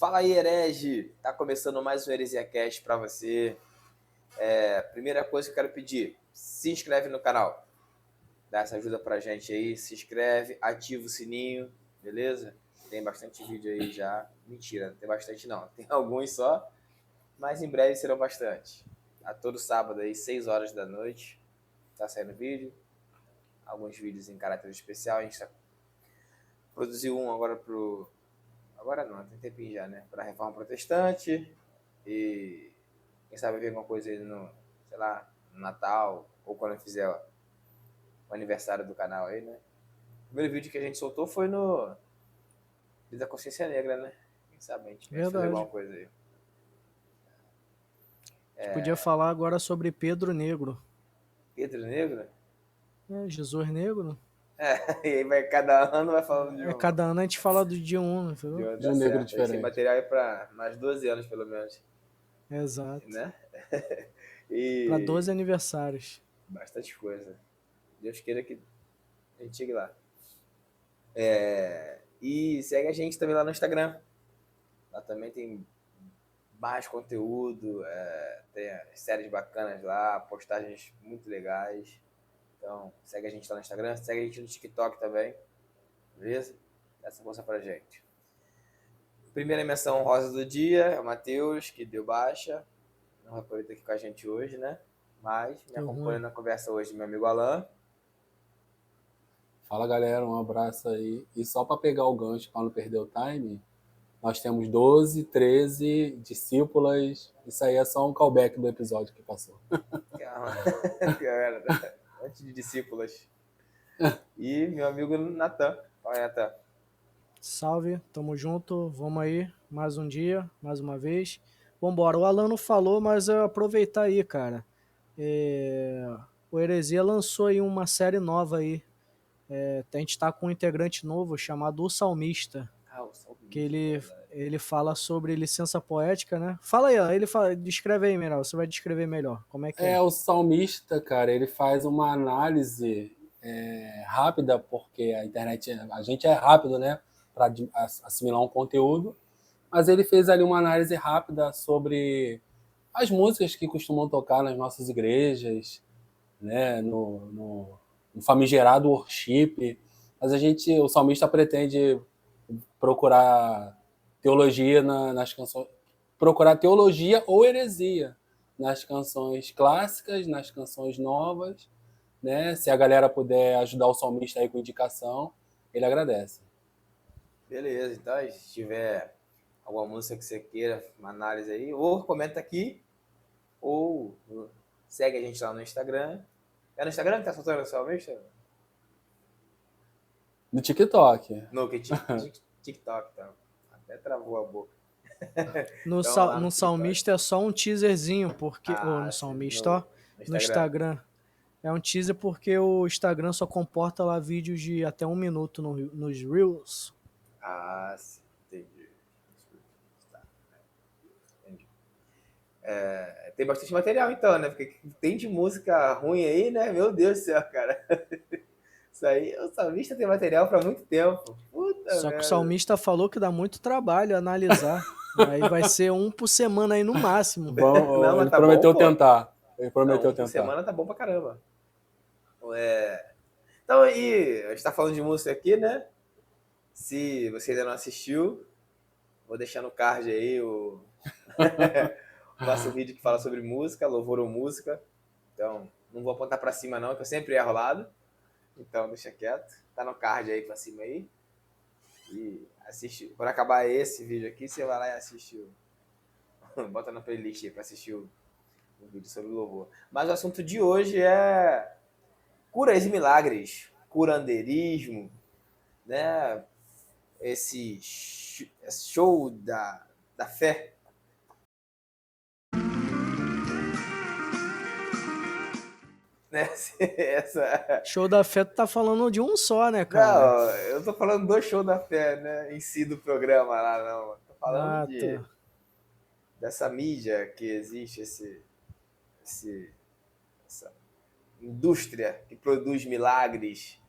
Fala aí, herege! Tá começando mais um HeresiaCast para você. Primeira coisa que eu quero pedir, se inscreve no canal. Dá essa ajuda pra gente aí, se inscreve, ativa o sininho, beleza? Tem bastante vídeo aí já. Mentira, não tem bastante não. Tem alguns só, mas em breve serão bastante. A todo sábado aí, 6 horas da noite, tá saindo vídeo. Alguns vídeos em caráter especial. A gente produziu um agora pro... Agora não, tem tempinho já, né? Pra Reforma Protestante. E quem sabe ver alguma coisa aí no, sei lá, no Natal, ou quando fizer o aniversário do canal aí, né? O primeiro vídeo que a gente soltou foi no Dia da Consciência Negra, né? Quem sabe a gente vai fazer Verdade. alguma coisa aí. A gente podia falar agora sobre Pedro Negro. Pedro Negro? Jesus Negro. E aí vai, cada ano vai falando de um. Cada ano a gente fala de um, De entendeu? um De dá um negro certo. A gente tem diferente. material aí pra mais 12 anos, pelo menos. Exato. Né? Para E 12 aniversários. bastante coisa. Deus queira que a gente chegue lá. E segue a gente também lá no Instagram. Lá também tem mais conteúdo, tem séries bacanas lá, postagens muito legais. Então, segue a gente lá no Instagram, segue a gente no TikTok também, beleza? Dá essa força pra gente. Primeira menção honrosa do dia é o Matheus, que deu baixa. Não vai poder estar aqui com a gente hoje, né? Mas me Deu acompanha ruim. na conversa hoje meu amigo Alan. Fala, galera, um abraço aí. E só para pegar o gancho, para não perder o time, nós temos 12, 13 discípulas. Isso aí é só um callback do episódio que passou. Antes de discípulas. E meu amigo Natan. Fala aí, Natan. Salve, tamo junto. Vamos aí, mais um dia, mais uma vez. Vambora. O Alan não falou, mas eu aproveitar aí, cara. O Heresia lançou aí uma série nova aí. A gente tá com um integrante novo chamado O Salmista. O salmista, Que ele fala sobre licença poética, né? Fala aí, ó, descreve aí, melhor, você vai descrever melhor, como é que é? O salmista, cara, ele faz uma análise rápida, porque a internet, a gente é rápido, né, para assimilar um conteúdo, mas ele fez ali uma análise rápida sobre as músicas que costumam tocar nas nossas igrejas, né, no famigerado worship, mas o salmista pretende procurar teologia nas canções, procurar teologia ou heresia nas canções clássicas, nas canções novas, né? Se a galera puder ajudar o salmista aí com indicação, ele agradece. Beleza, então se tiver alguma música que você queira, uma análise aí, ou comenta aqui, ou segue a gente lá no Instagram. É no Instagram que tá soltando o salmista? No TikTok. No TikTok, tá? Até travou a boca. No, Então lá no no TikTok. Salmista é só um teaserzinho, porque. Ou no Sim, Salmista, ó. no No Instagram. Instagram. É um teaser porque o Instagram só comporta lá vídeos de até 1 minuto nos Reels. Sim, entendi. Tá, entendi. Tem bastante material então, né? Porque tem de música ruim aí, né? Meu Deus do céu, cara. Isso aí, o salmista tem material pra muito tempo. Puta Só que o merda. Salmista falou que dá muito trabalho analisar. Aí vai ser um por semana aí no máximo. Não, Bom, mas ele tá bom, prometeu pô. tentar. Ele Não, prometeu um por tentar. semana tá bom pra caramba. Então aí, a gente tá falando de música aqui, né? Se você ainda não assistiu, vou deixar no card aí o nosso vídeo que fala sobre música, louvor ou música. Então, não vou apontar pra cima não, que eu sempre erro lado. Então, deixa quieto. Tá no card aí pra cima aí. E assiste. Quando acabar esse vídeo aqui, você vai lá e assiste o... Bota na playlist aí pra assistir o vídeo sobre louvor. Mas o assunto de hoje é curas e milagres, curandeirismo, né? Esse show da fé. Né? Show da Fé, tu tá falando de um só, né, cara? Não, eu tô falando do show da fé, né? Em si do programa lá, não. Tô falando Ah, tá. dessa mídia que existe, essa indústria que produz milagres,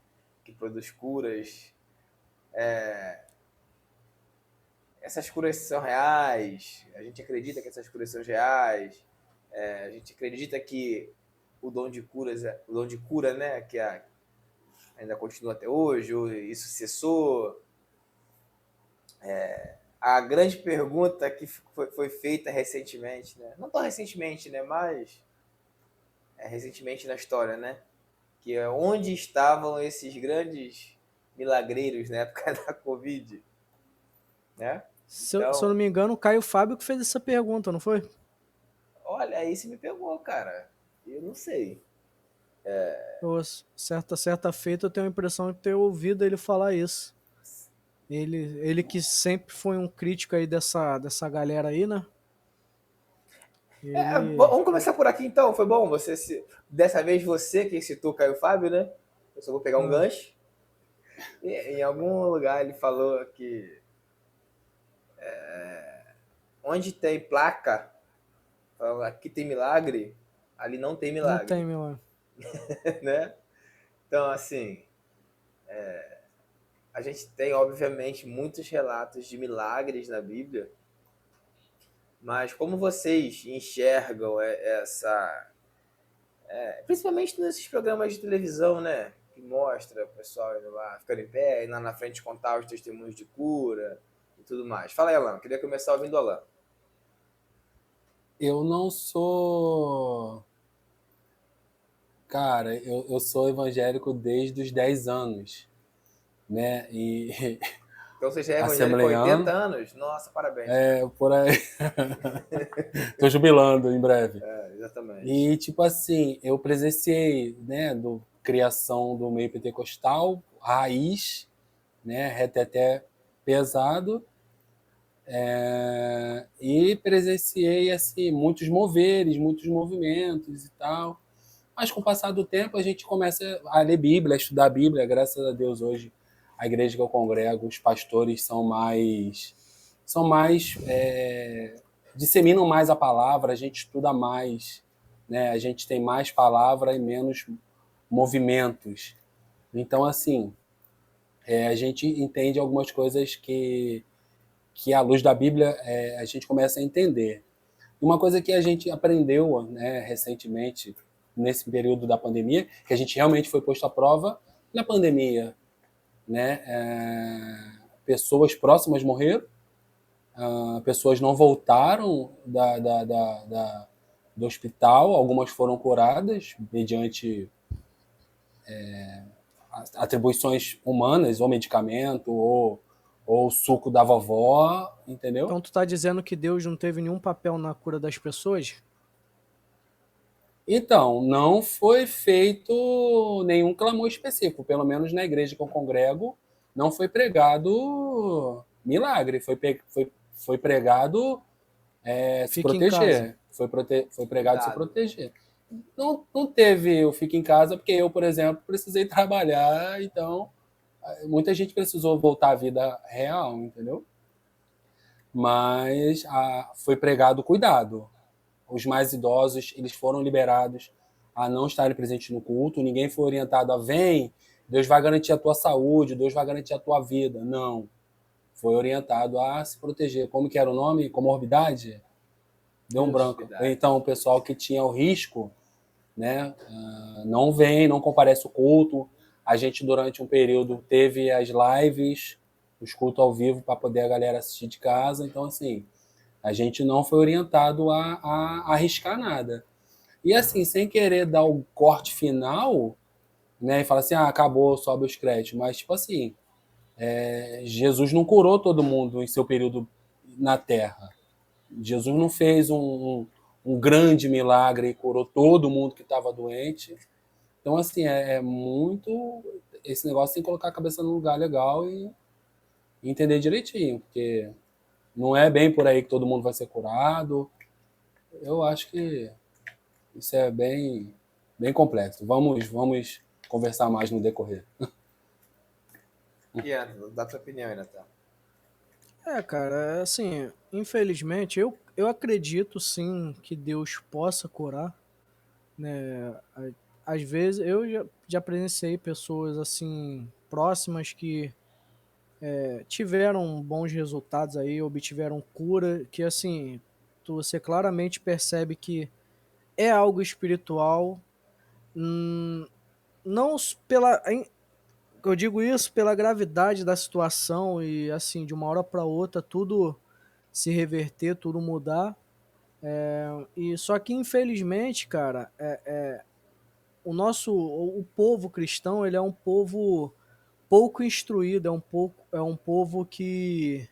que produz curas. essas curas são reais, a gente acredita que essas curas são reais, a gente acredita que o dom de curas, o dom de cura, né, que ainda continua até hoje, ou isso cessou. A grande pergunta que foi feita recentemente, né, não tão recentemente, né, mas recentemente na história, né, que é onde estavam esses grandes milagreiros na época da Covid, né? Se eu não Então, me engano, o Caio Fábio que fez essa pergunta, não foi? olha, aí você me pegou, cara. Eu não sei. Certa feita eu tenho a impressão de ter ouvido ele falar isso. Ele que sempre foi um crítico aí dessa galera aí, né? Ele. Vamos começar por aqui então. Foi bom. Dessa vez você que citou Caio Fábio, né? Eu só vou pegar um Ah, gancho. Em algum lugar ele falou que onde tem placa, aqui tem milagre, ali não tem não tem, milagre, meu. né? Então, assim, a gente tem, obviamente, muitos relatos de milagres na Bíblia, mas como vocês enxergam essa. Principalmente nesses programas de televisão, né? Que mostra o pessoal indo lá, ficando em pé, indo lá na frente contar os testemunhos de cura e tudo mais. Fala aí, Alan. Queria começar ouvindo o Alan. Eu não sou. Cara, eu sou evangélico desde os 10 anos, né? E Então você já é evangélico há 80 assembleiano, anos? Nossa, parabéns, cara. por aí. Tô jubilando em breve. Exatamente. E, tipo assim, eu presenciei, né, do criação do meio pentecostal, raiz, né, reteté pesado, e presenciei, assim, muitos moveres, muitos movimentos e tal. Mas com o passar do tempo a gente começa a ler Bíblia, a estudar a Bíblia. Graças a Deus hoje a igreja que eu congrego, os pastores disseminam mais a palavra, a gente estuda mais, né? A gente tem mais palavra e menos movimentos. Então assim, a gente entende algumas coisas que à luz da Bíblia a gente começa a entender. Uma coisa que a gente aprendeu, né, recentemente, nesse período da pandemia, que a gente realmente foi posto à prova, na pandemia, né, pessoas próximas morreram, pessoas não voltaram do hospital, algumas foram curadas mediante atribuições humanas, ou medicamento, ou suco da vovó, entendeu? Então tu tá dizendo que Deus não teve nenhum papel na cura das pessoas? Então, não foi feito nenhum clamor específico, pelo menos na igreja que eu congrego, não foi pregado milagre, foi pregado se Fique em casa. proteger, foi pregado se Cuidado. proteger. Não teve o fique em casa, porque eu, por exemplo, precisei trabalhar, então muita gente precisou voltar à vida real, entendeu? Mas foi pregado cuidado. Os mais idosos, eles foram liberados a não estarem presentes no culto, ninguém foi orientado a vem, Deus vai garantir a tua saúde, Deus vai garantir a tua vida. Não. Foi orientado a se proteger. Como que era o nome? Comorbidade? Deu um Isso. branco. Cuidado. Então, o pessoal que tinha o risco, né, não vem, não comparece o culto. A gente, durante um período, teve as lives, os cultos ao vivo, para poder a galera assistir de casa. Então, assim, a gente não foi orientado a arriscar nada. E assim, sem querer dar o corte final, né, e falar assim, acabou, sobe os créditos. Mas, tipo assim, Jesus não curou todo mundo em seu período na Terra. Jesus não fez um grande milagre e curou todo mundo que estava doente. Então, assim, é muito. Esse negócio tem que colocar a cabeça no lugar legal e entender direitinho, porque não é bem por aí que todo mundo vai ser curado. Eu acho que isso é bem complexo. Vamos conversar mais no decorrer. E dá tua opinião aí, Natan. Cara, assim, infelizmente, eu acredito sim que Deus possa curar, né? Às vezes, eu já presenciei pessoas, assim, próximas que tiveram bons resultados aí, obtiveram cura, que assim, você claramente percebe que é algo espiritual, não pela, eu digo isso pela gravidade da situação e assim, de uma hora para outra tudo se reverter, tudo mudar. E só que infelizmente, cara, o povo cristão, ele é um povo pouco instruído, é um povo que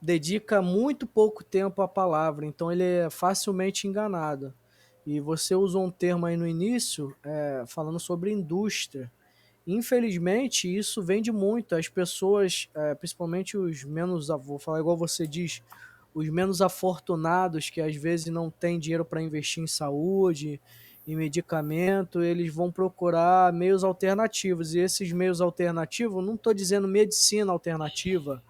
dedica muito pouco tempo à palavra, então ele é facilmente enganado. E você usou um termo aí no início, falando sobre indústria. Infelizmente, isso vende muito. As pessoas, principalmente os menos, vou falar igual você diz, os menos afortunados, que às vezes não têm dinheiro para investir em saúde, em medicamento, eles vão procurar meios alternativos. E esses meios alternativos, não estou dizendo medicina alternativa,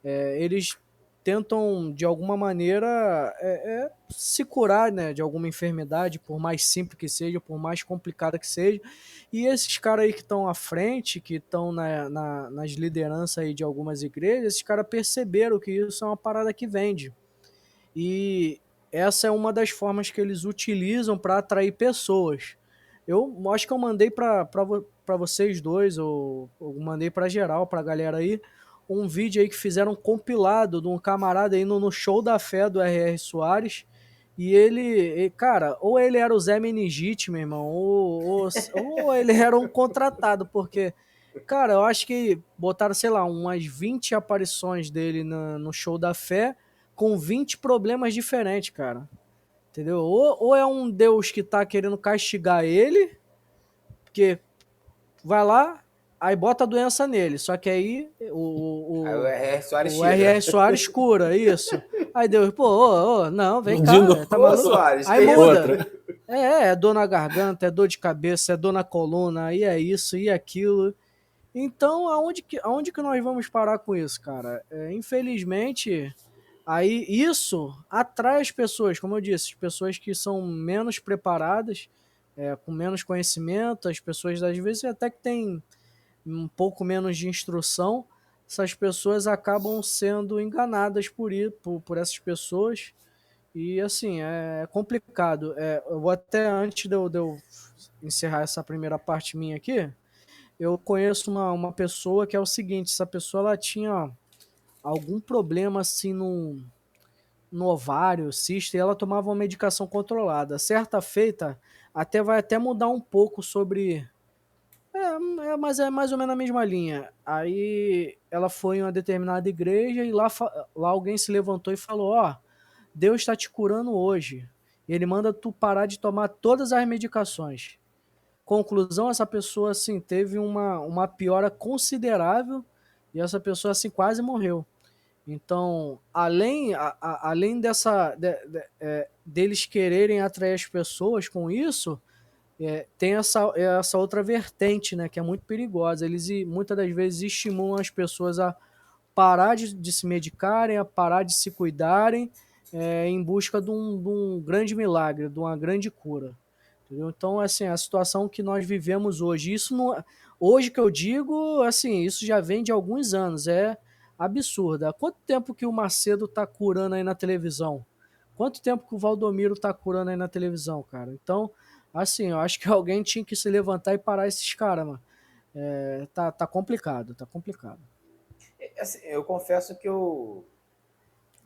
eles tentam, de alguma maneira, se curar, né, de alguma enfermidade, por mais simples que seja, por mais complicada que seja. E esses caras aí que estão à frente, que estão nas lideranças aí de algumas igrejas, esses caras perceberam que isso é uma parada que vende. E essa é uma das formas que eles utilizam para atrair pessoas. Eu acho que eu mandei para vocês dois, ou mandei para geral, para a galera aí, um vídeo aí que fizeram um compilado de um camarada aí no show da fé do R.R. Soares. E cara, ou ele era o Zé Meningite, meu irmão, ou ele era um contratado, porque, cara, eu acho que botaram, sei lá, umas 20 aparições dele no show da fé, com 20 problemas diferentes, cara. Entendeu? Ou é um Deus que tá querendo castigar ele, porque vai lá, aí bota a doença nele. Só que aí Aí o R.R. Soares o R.R. tira. Soares cura, isso. Aí Deus, pô, não, vem De cá, novo. tá Ô, maluco? Soares, Aí que isso? muda. Outra. É dor na garganta, é dor de cabeça, é dor na coluna, aí é isso, e aquilo. Então, aonde que nós vamos parar com isso, cara? Infelizmente, aí isso atrai as pessoas, como eu disse, as pessoas que são menos preparadas, com menos conhecimento, as pessoas às vezes até que têm um pouco menos de instrução, essas pessoas acabam sendo enganadas por essas pessoas. E assim, é complicado. Eu vou até, antes de eu encerrar essa primeira parte minha aqui, eu conheço uma pessoa que é o seguinte, essa pessoa ela tinha algum problema assim no ovário, cisto, e ela tomava uma medicação controlada. Certa feita, vai até mudar um pouco sobre. Mas é mais ou menos a mesma linha. Aí ela foi em uma determinada igreja e lá alguém se levantou e falou: Ó, Deus está te curando hoje. Ele manda tu parar de tomar todas as medicações. Conclusão, essa pessoa assim teve uma piora considerável e essa pessoa assim quase morreu. Então, além deles quererem atrair as pessoas com isso, tem essa outra vertente, né, que é muito perigosa. Eles muitas das vezes estimulam as pessoas a parar de se medicarem, a parar de se cuidarem, em busca de um grande milagre, de uma grande cura. Entendeu? Então, assim, a situação que nós vivemos hoje, isso não, hoje que eu digo, assim, isso já vem de alguns anos, é absurdo. Há quanto tempo que o Macedo tá curando aí na televisão? Quanto tempo que o Valdomiro tá curando aí na televisão, cara? Então, assim, eu acho que alguém tinha que se levantar e parar esses caras, mano. Tá complicado, tá complicado. Assim, eu confesso que eu,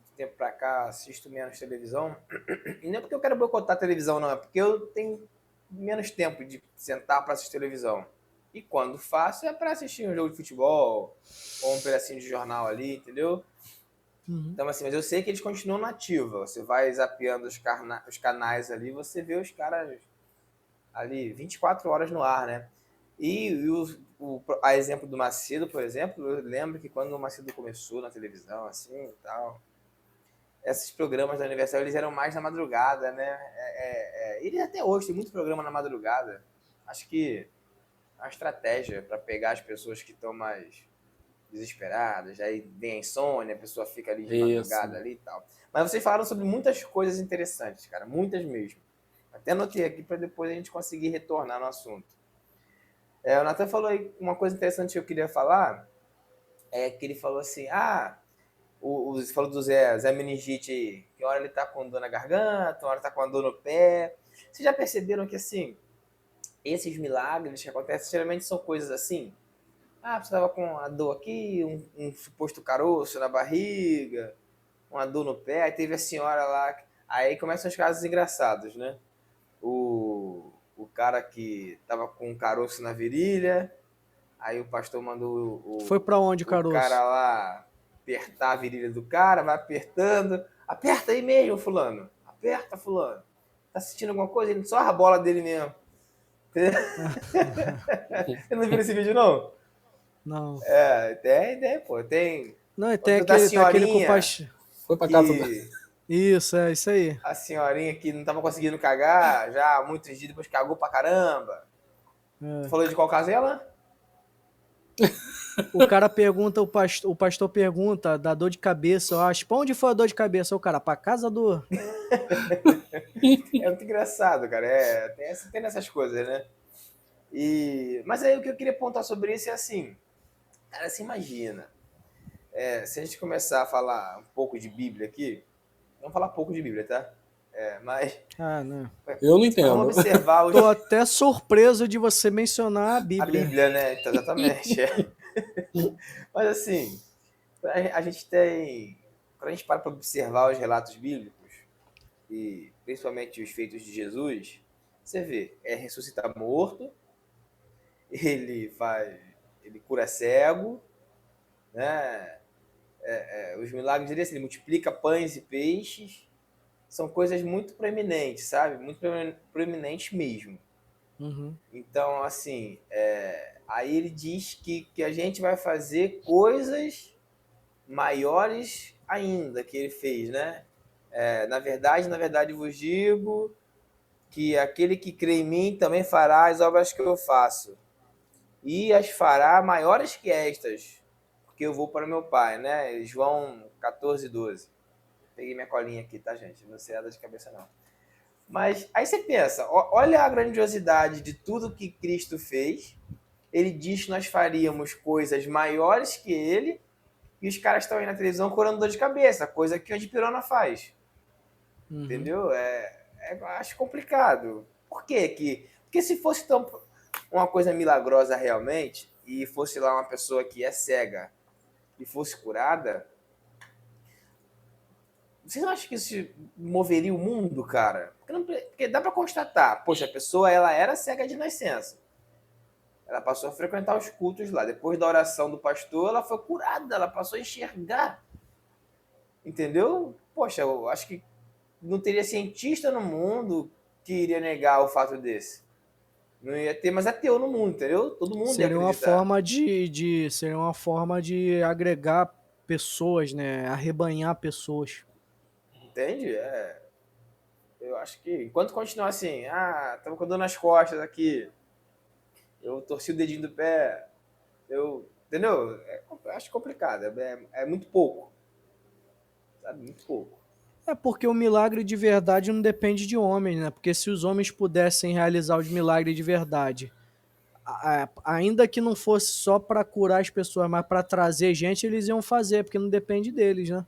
de tempo pra cá, assisto menos televisão. E não é porque eu quero boicotar a televisão, não. É porque eu tenho menos tempo de sentar para assistir televisão. E quando faço é para assistir um jogo de futebol ou um pedacinho de jornal ali, entendeu? Uhum. Então, assim, mas eu sei que eles continuam na ativa. Você vai zapeando os canais ali, você vê os caras ali 24 horas no ar, né? A exemplo do Macedo, por exemplo, eu lembro que quando o Macedo começou na televisão, assim e tal, esses programas do aniversário eles eram mais na madrugada, né? Ele até hoje tem muito programa na madrugada. Acho que é uma estratégia para pegar as pessoas que estão mais desesperadas, aí vem a insônia, a pessoa fica ali de madrugada ali e tal. Mas vocês falaram sobre muitas coisas interessantes, cara, muitas mesmo. Até anotei aqui para depois a gente conseguir retornar no assunto. O Nathan falou aí uma coisa interessante que eu queria falar, É que ele falou assim, você falou do Zé Meningite aí, que uma hora ele tá com dor na garganta, uma hora tá com uma dor no pé. Vocês já perceberam que, assim, esses milagres que acontecem geralmente são coisas assim? Você tava com uma dor aqui, um suposto caroço na barriga, uma dor no pé, aí teve a senhora lá. Aí começam os casos engraçados, né? O cara que tava com um caroço na virilha, aí o pastor mandou Foi pra onde, o cara caroço? lá apertar a virilha do cara, vai apertando. Aperta aí mesmo, fulano. Aperta, fulano. Tá sentindo alguma coisa? Ele só a bola dele mesmo. Você não viu esse vídeo, não? Não. Tem, pô. Tem. Não, e Quando tá a tem aquele com senhorinha Foi pra casa do... que. Isso, é isso aí. A senhorinha que não tava conseguindo cagar já há muitos dias, depois cagou pra caramba. Tu É. falou de qual caso é ela? O cara pergunta, o pastor pergunta da dor de cabeça, eu acho. Pra onde foi a dor de cabeça? O cara, pra casa do. É muito engraçado, cara. Tem essas coisas, né? Mas aí o que eu queria apontar sobre isso é assim, cara, você imagina, se a gente começar a falar um pouco de Bíblia aqui, vamos falar pouco de Bíblia, tá? Mas Né? Eu não vamos entendo. observar Tô até surpreso de você mencionar a a Bíblia. Bíblia, né? Então, exatamente. Mas assim, a gente tem, quando a gente para observar os relatos bíblicos, e principalmente os feitos de Jesus, você vê, ressuscitar morto, ele vai, ele cura cego, né? Os milagres dele, assim, ele multiplica pães e peixes, são coisas muito proeminentes, sabe? Muito proeminentes mesmo. Uhum. Então, assim, aí ele diz que a gente vai fazer coisas maiores ainda que ele fez, né? Na verdade vos digo que aquele que crê em mim também fará as obras que eu faço. E as fará maiores que estas, porque eu vou para meu Pai, né? João 14:12. Peguei minha colinha aqui, tá, gente? Não sei nada de cabeça, não. Mas aí você pensa, olha a grandiosidade de tudo que Cristo fez. Ele diz que nós faríamos coisas maiores que ele, e os caras estão aí na televisão curando dor de cabeça, coisa que o Andy faz. Uhum. Entendeu? Acho complicado. Por quê? Porque se fosse uma coisa milagrosa realmente, e fosse lá uma pessoa que é cega e fosse curada, vocês não acham que isso moveria o mundo, cara? Porque dá pra constatar. Poxa, a pessoa ela era cega de nascença. Ela passou a frequentar os cultos lá. Depois da oração do pastor, ela foi curada. Ela passou a enxergar. Entendeu? Poxa, eu acho que não teria cientista no mundo que iria negar o fato desse. Não ia ter mais ateu no mundo, entendeu? Todo mundo ia Seria uma acreditar. forma seria uma forma de agregar pessoas, né? Arrebanhar pessoas. Entende? Eu acho que enquanto continuar assim, tava com dor nas costas aqui, eu torci o dedinho do pé, entendeu? Eu acho complicado, é muito pouco, sabe? Muito pouco. É porque o milagre de verdade não depende de homens, né? Porque se os homens pudessem realizar os milagres de verdade, ainda que não fosse só para curar as pessoas, mas para trazer gente, eles iam fazer, porque não depende deles, né?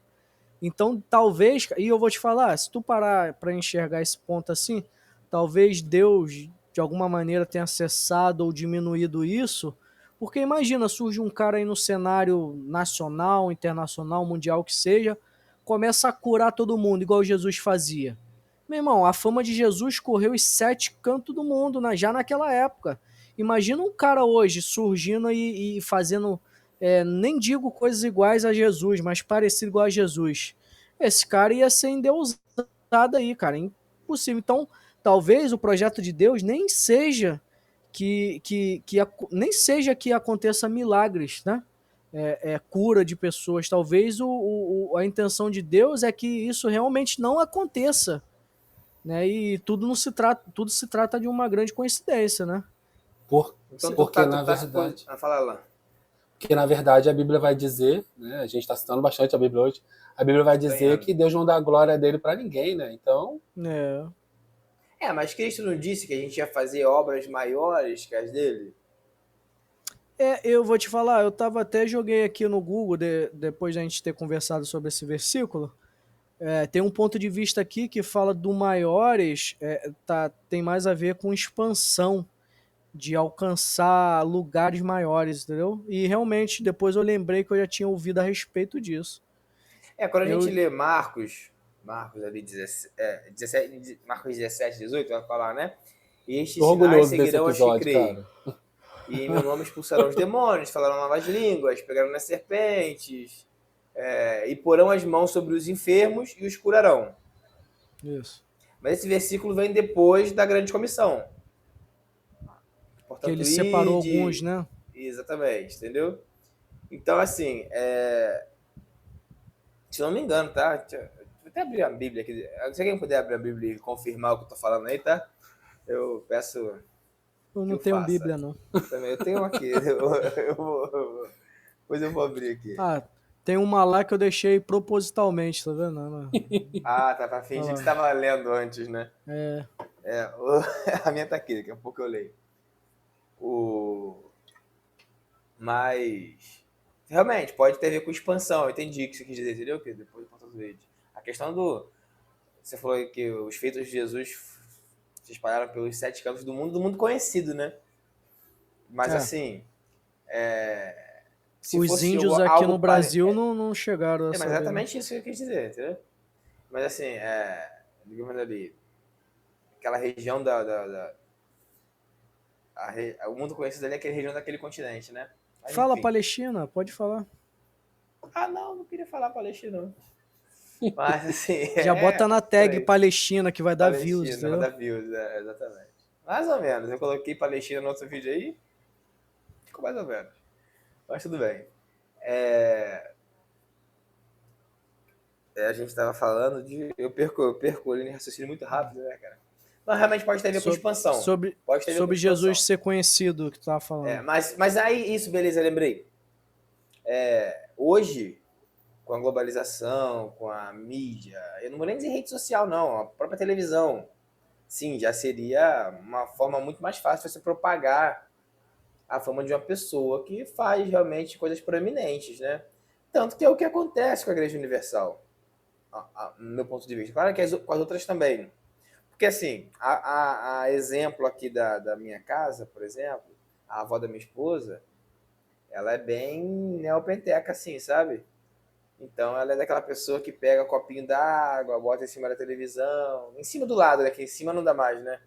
Então, talvez, e eu vou te falar, se tu parar para enxergar esse ponto assim, talvez Deus de alguma maneira tenha cessado ou diminuído isso, porque imagina, surge um cara aí no cenário nacional, internacional, mundial que seja, começa a curar todo mundo, igual Jesus fazia. Meu irmão, a fama de Jesus correu os 7 cantos do mundo, né, já naquela época. Imagina um cara hoje surgindo e fazendo, nem digo coisas iguais a Jesus, mas parecido igual a Jesus. Esse cara ia ser endeusado aí, cara. Impossível. Então, talvez o projeto de Deus nem seja nem seja que aconteça milagres, né? Cura de pessoas. Talvez a intenção de Deus é que isso realmente não aconteça, né? E tudo se trata de uma grande coincidência, né? Então Porque tu na tá verdade, fala lá. porque na verdade a Bíblia vai dizer, né? A gente está citando bastante a Bíblia hoje. A Bíblia vai Tô dizer indo. que Deus não dá a glória dele para ninguém, né? Então, É. Mas Cristo não disse que a gente ia fazer obras maiores que as dele? Eu vou te falar, até joguei aqui no Google, depois de a gente ter conversado sobre esse versículo, tem um ponto de vista aqui que fala do maiores, tem mais a ver com expansão, de alcançar lugares maiores, entendeu? E realmente, depois eu lembrei que eu já tinha ouvido a respeito disso. Quando a Eu, gente lê Marcos ali, 17, Marcos 17, 18, vai falar, né? E estes Tô sinais orgulhoso desse seguirão aos que episódio, creem. cara. E em meu nome expulsarão os demônios, falarão novas línguas, pegarão nas serpentes, e porão as mãos sobre os enfermos e os curarão. isso. Mas esse versículo vem depois da grande comissão. Que Portanto, ele separou alguns, ide... né? Exatamente, entendeu? Então, assim, se não me engano, tá? Vou até abrir a Bíblia aqui. Se alguém puder abrir a Bíblia e confirmar o que eu tô falando aí, tá? Eu peço Eu que não eu tenho faça. Bíblia, não. Também eu tenho aqui. Depois eu vou abrir aqui. Ah, tem uma lá que eu deixei propositalmente, tá vendo? Ah, tá, pra fingir que você estava lendo antes, né? É, A minha tá aqui, daqui a pouco eu leio. Mas realmente pode ter a ver com expansão. Eu entendi o que você quis dizer, entendeu? Que depois do ponto vídeo. A questão do. Você falou que os feitos de Jesus se espalharam pelos 7 cantos do mundo conhecido, né? Mas assim, se os fosse índios aqui algo no Brasil não chegaram a mas saber, né? exatamente isso que eu quis dizer, entendeu? Mas assim, digamos ali, aquela região o mundo conhecido ali é aquela região daquele continente, né? Mas Fala enfim. Palestina, pode falar. Ah, não queria falar Palestina, não. Mas assim, Já bota na tag peraí. Palestina que vai dar views, Palestina, entendeu? da views, exatamente. Mais ou menos. Eu coloquei Palestina no outro vídeo aí, ficou mais ou menos. Mas tudo bem. A gente tava falando de. Eu perco ali em raciocínio muito rápido, né, cara? Mas realmente pode ter a ver com expansão. Pode ter a ver com Sobre expansão. Jesus ser conhecido, que tu tava falando. Mas aí, isso, beleza, lembrei. Hoje, com a globalização, com a mídia, eu não vou nem dizer rede social, não, a própria televisão, sim, já seria uma forma muito mais fácil de você propagar a fama de uma pessoa que faz realmente coisas proeminentes, né? Tanto que é o que acontece com a Igreja Universal, no meu ponto de vista. Claro que com as outras também. Porque, assim, a exemplo aqui da minha casa, por exemplo, a avó da minha esposa, ela é bem neopenteca, assim, sabe? Então, ela é daquela pessoa que pega um copinho d'água, bota em cima da televisão, em cima do lado, né? Que em cima não dá mais, né?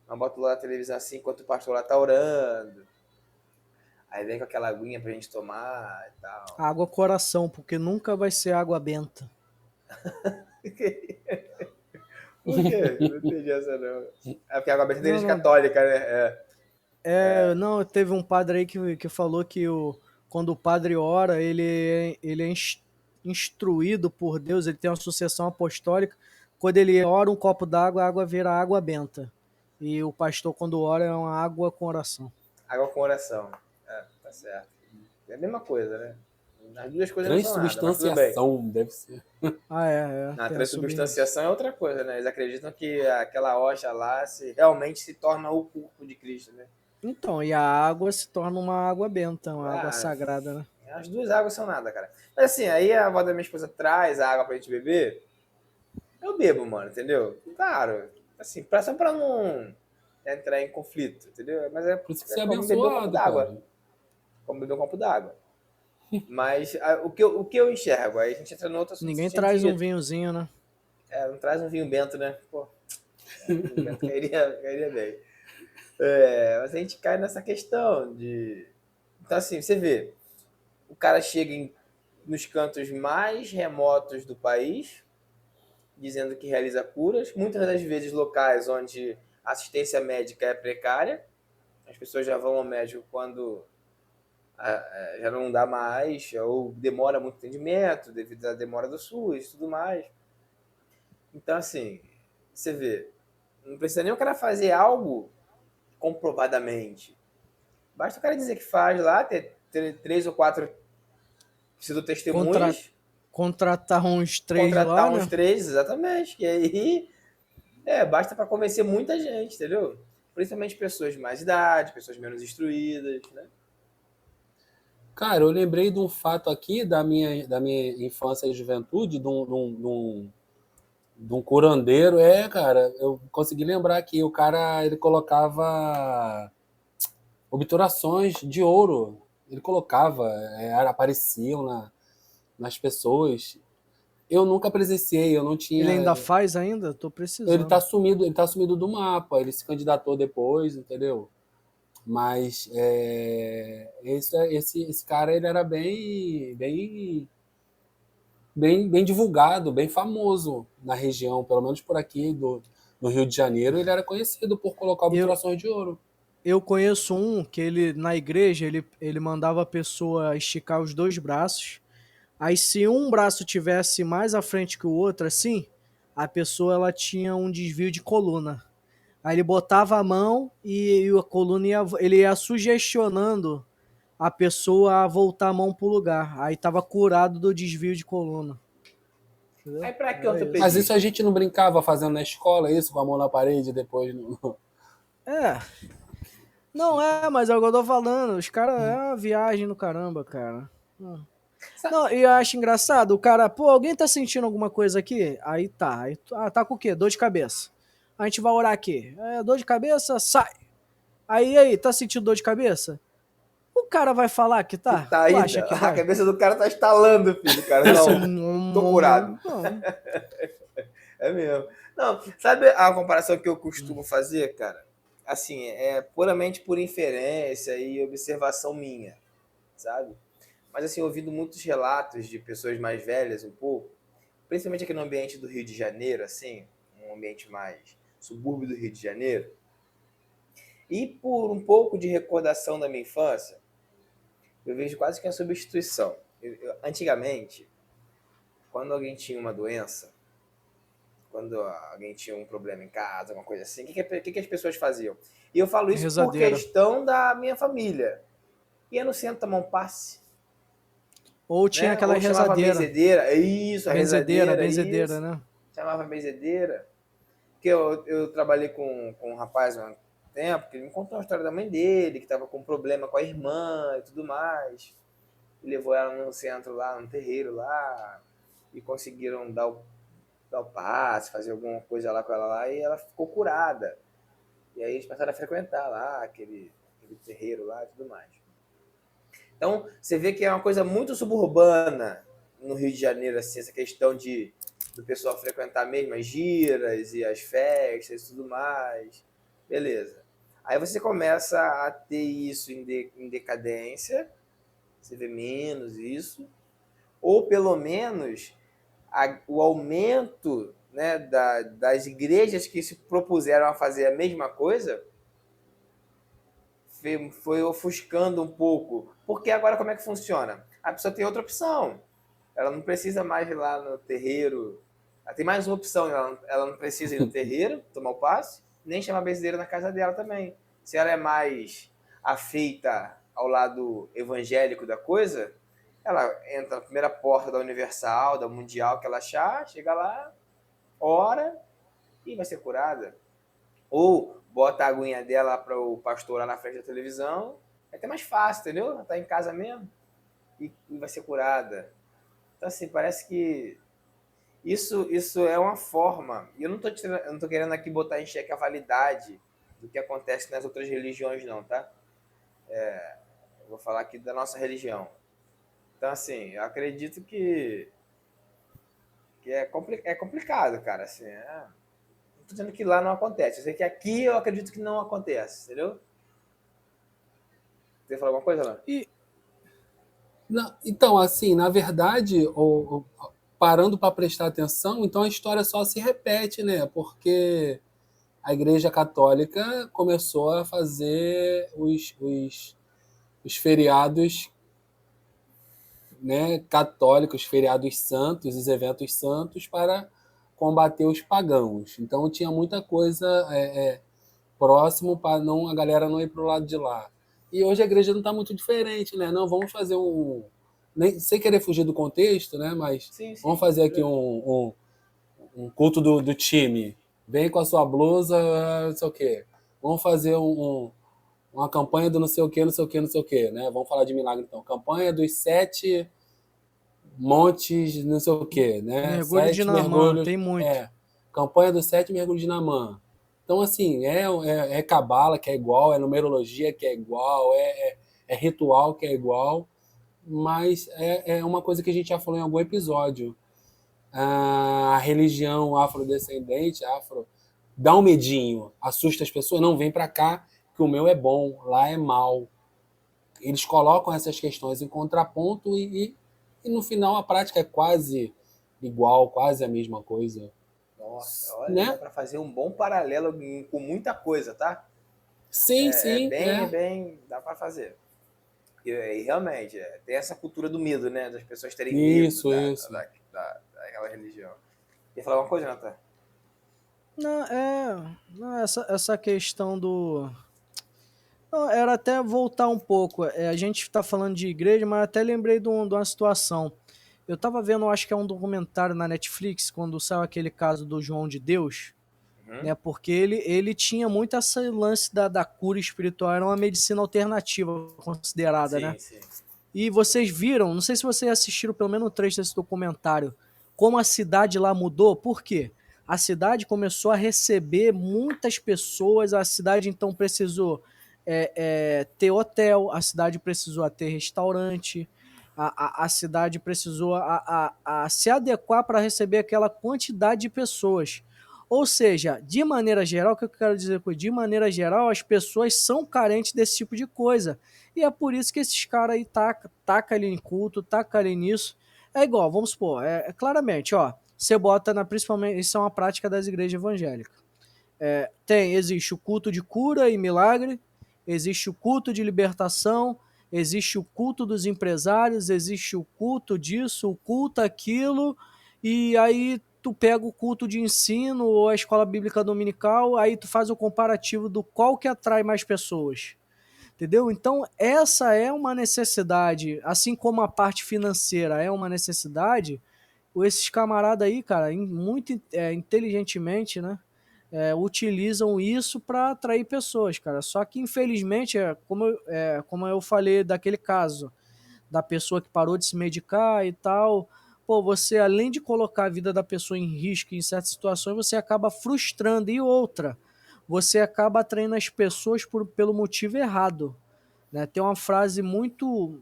Ela bota do lado da televisão assim, enquanto o pastor lá tá orando. Aí vem com aquela aguinha pra gente tomar e tal. Água coração, porque nunca vai ser água benta. Por quê? Não entendi essa não. É porque a água benta é igreja Não, católica, né? não, teve um padre aí que falou que quando o padre ora, ele é instruído por Deus, ele tem uma sucessão apostólica. Quando ele ora um copo d'água, a água vira água benta. E o pastor, quando ora, é uma água com oração. Água com oração. Tá certo. É a mesma coisa, né? As duas coisas não são nada, mas tudo bem. Transubstanciação, deve ser. Na Tem a transubstanciação é outra coisa, né? Eles acreditam que aquela hoxa lá realmente se torna o corpo de Cristo, né? Então, e a água se torna uma água benta, uma água Ah, sagrada, né? as duas águas são nada, cara. Mas assim, aí a avó da minha esposa traz a água pra gente beber, eu bebo, mano, entendeu? Claro, assim, só pra não entrar em conflito, entendeu? Mas Por isso que você é como beber um copo abençoado, d'água. cara. Como beber um copo d'água. Mas o que eu enxergo? Aí a gente entra no outro assunto. Ninguém traz um vinhozinho, né? Não traz um vinho bento, né? Pô, vinho bento cairia bem. Mas a gente cai nessa questão de... Então, assim, você vê, o cara chega nos cantos mais remotos do país, dizendo que realiza curas, muitas das vezes locais onde a assistência médica é precária, as pessoas já vão ao médico quando já não dá mais, ou demora muito atendimento devido à demora do SUS e tudo mais. Então, assim, você vê, não precisa nem o cara fazer algo comprovadamente. Basta o cara dizer que faz lá, ter 3 ou 4 testemunhas. Contratar uns 3 Contratar lá, uns né? 3, exatamente. E aí, basta para convencer muita gente, entendeu? Principalmente pessoas de mais idade, pessoas menos instruídas, né? Cara, eu lembrei de um fato aqui da minha infância e juventude, de um curandeiro. Cara, eu consegui lembrar que o cara, ele colocava obturações de ouro. Ele colocava, apareciam nas pessoas. Eu nunca presenciei, eu não Ele tinha. ainda faz ainda? Tô Ele precisando. tá sumido do mapa, ele se candidatou depois, entendeu? Mas esse cara, ele era bem divulgado, bem famoso na região, pelo menos por aqui no Rio de Janeiro, ele era conhecido por colocar Eu, obturações de ouro. eu conheço um que ele, na igreja, ele mandava a pessoa esticar os dois braços. Aí se um braço tivesse mais à frente que o outro, assim, a pessoa ela tinha um desvio de coluna. Aí ele botava a mão e a coluna ele ia sugestionando a pessoa a voltar a mão pro lugar. Aí tava curado do desvio de coluna. Entendeu? Aí pra que Era isso. Mas isso a ortopedista? gente não brincava fazendo na escola, isso, com a mão na parede depois. É. Não é, mas é o que eu tô falando. Os caras é uma viagem no caramba, cara. Não, e eu acho engraçado, o cara, pô, alguém tá sentindo alguma coisa aqui? Aí tá. Aí, tá com o quê? Dor de cabeça. A gente vai orar aqui. Dor de cabeça, sai. Aí, tá sentindo dor de cabeça? O cara vai falar que Que tá? tá Tu acha ainda. que A vai? cabeça do cara tá estalando, filho. Cara, Isso não, tô curado. não. É mesmo. Não, sabe a comparação que eu costumo fazer, cara? Assim, é puramente por inferência e observação minha, sabe? Mas assim, ouvindo muitos relatos de pessoas mais velhas um pouco, principalmente aqui no ambiente do Rio de Janeiro, assim, um ambiente mais subúrbio do Rio de Janeiro, e por um pouco de recordação da minha infância, eu vejo quase que a substituição. Antigamente, quando alguém tinha uma doença, quando alguém tinha um problema em casa, alguma coisa assim, o que as pessoas faziam? E eu falo isso por Rezadeira. questão da minha família. Ia no centro tomar um passe, Ou tinha né? aquela Ou chamava a rezadeira. benzedeira, isso, a rezadeira, Benzedeira, isso. né? Chamava a benzedeira. Porque eu trabalhei com um rapaz há um tempo, que ele me contou a história da mãe dele, que estava com um problema com a irmã e tudo mais. E levou ela no centro lá, no terreiro lá, e conseguiram dar o passe, fazer alguma coisa lá com ela lá, e ela ficou curada. E aí eles passaram a frequentar lá, aquele terreiro lá e tudo mais. Então, você vê que é uma coisa muito suburbana no Rio de Janeiro, assim, essa questão do pessoal frequentar mesmo as giras e as festas e tudo mais. Beleza. Aí você começa a ter isso em decadência, você vê menos isso, ou pelo menos o aumento, né, das igrejas que se propuseram a fazer a mesma coisa foi ofuscando um pouco. Porque agora como é que funciona? A pessoa tem outra opção. Ela não precisa mais ir lá no terreiro. Ela tem mais uma opção. Ela não precisa ir no terreiro, tomar o passe, nem chamar a benzedeira na casa dela também. Se ela é mais afeita ao lado evangélico da coisa, ela entra na primeira porta da Universal, da Mundial que ela achar, chega lá, ora e vai ser curada. Ou bota a aguinha dela para o pastor lá na frente da televisão, é até mais fácil, entendeu? Ela tá em casa mesmo e vai ser curada. Então, assim, parece que isso é uma forma. E eu não tô querendo aqui botar em xeque a validade do que acontece nas outras religiões, não, tá? Eu vou falar aqui da nossa religião. Então, assim, eu acredito que é complicado, cara. Assim, não tô dizendo que lá não acontece. Eu sei que aqui eu acredito que não acontece, entendeu? Você falou alguma coisa, lá? E Não, então, assim, na verdade, parando para prestar atenção, então a história só se repete, né? Porque a Igreja Católica começou a fazer os feriados, né, católicos, feriados santos, os eventos santos para combater os pagãos. Então tinha muita coisa próximo para não a galera não ir para o lado de lá. E hoje a igreja não está muito diferente, né? Não, vamos fazer nem, sem querer fugir do contexto, né? Mas Sim, vamos sim. fazer aqui um culto do time. Vem com a sua blusa, não sei o quê. Vamos fazer uma campanha do não sei o que, não sei o que, não sei o que, né? Vamos falar de milagre então. Campanha dos 7 montes, não sei o que, né? Mergulho de 7 Naamã, mergulhos. tem muito. Campanha dos 7 mergulhos de Naamã. Então, assim, é cabala que é igual, é numerologia que é igual, é ritual que é igual, mas é uma coisa que a gente já falou em algum episódio. A religião afrodescendente, dá um medinho, assusta as pessoas, não, vem para cá que o meu é bom, lá é mal. Eles colocam essas questões em contraponto e no final a prática é quase igual, quase a mesma coisa. Nossa, olha, dá Né? para fazer um bom paralelo com muita coisa, tá? Sim, É sim, bem, dá para fazer. E realmente, tem essa cultura do medo, né? Das pessoas terem medo Isso. daquela religião. Ia falar uma coisa, Nathan? Não, essa questão do. Não, era até voltar um pouco. A gente está falando de igreja, mas até lembrei de uma situação. Eu estava vendo, acho que é um documentário na Netflix, quando saiu aquele caso do João de Deus, Uhum. né? Porque ele tinha muito esse lance da cura espiritual, era uma medicina alternativa considerada, né? Sim, sim. E vocês viram, não sei se vocês assistiram pelo menos um trecho desse documentário, como a cidade lá mudou. Por quê? A cidade começou a receber muitas pessoas, a cidade então precisou ter hotel, a cidade precisou ter restaurante, a cidade precisou a se adequar para receber aquela quantidade de pessoas. Ou seja, de maneira geral, o que eu quero dizer com isso? De maneira geral, as pessoas são carentes desse tipo de coisa. E é por isso que esses caras aí taca ali em culto, taca ali nisso. É igual, vamos supor, claramente, ó, você bota principalmente, isso é uma prática das igrejas evangélicas. Existe o culto de cura e milagre, existe o culto de libertação, existe o culto dos empresários, existe o culto disso, o culto aquilo, e aí tu pega o culto de ensino ou a escola bíblica dominical, aí tu faz o comparativo do qual que atrai mais pessoas. Entendeu? Então, essa é uma necessidade, assim como a parte financeira é uma necessidade, esses camaradas aí, cara, muito inteligentemente, né, utilizam isso para atrair pessoas, cara. Só que, infelizmente, como eu falei daquele caso, da pessoa que parou de se medicar e tal, pô, você, além de colocar a vida da pessoa em risco em certas situações, você acaba frustrando. E outra, você acaba atraindo as pessoas pelo motivo errado, né? Tem uma frase muito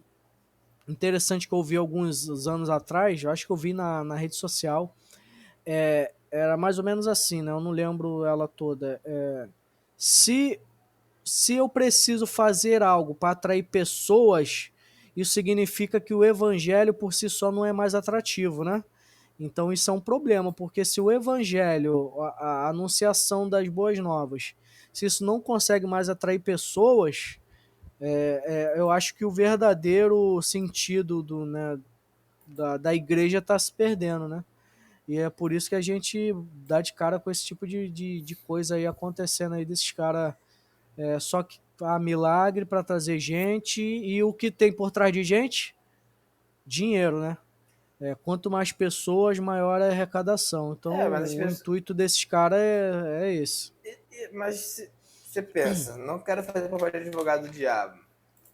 interessante que eu ouvi alguns anos atrás, eu acho que eu vi na rede social, era mais ou menos assim, né? Eu não lembro ela toda. Se, se eu preciso fazer algo para atrair pessoas, isso significa que o evangelho por si só não é mais atrativo, né? Então isso é um problema, porque se o evangelho, a anunciação das boas novas, se isso não consegue mais atrair pessoas, eu acho que o verdadeiro sentido né, da igreja está se perdendo, né? E é por isso que a gente dá de cara com esse tipo de coisa aí acontecendo aí desses caras, só que milagre para trazer gente, e o que tem por trás de gente? Dinheiro, né? Quanto mais pessoas, maior é a arrecadação. Então, Mas as o pessoas. intuito desses caras é esse. Mas você pensa, não quero fazer papel de advogado do diabo.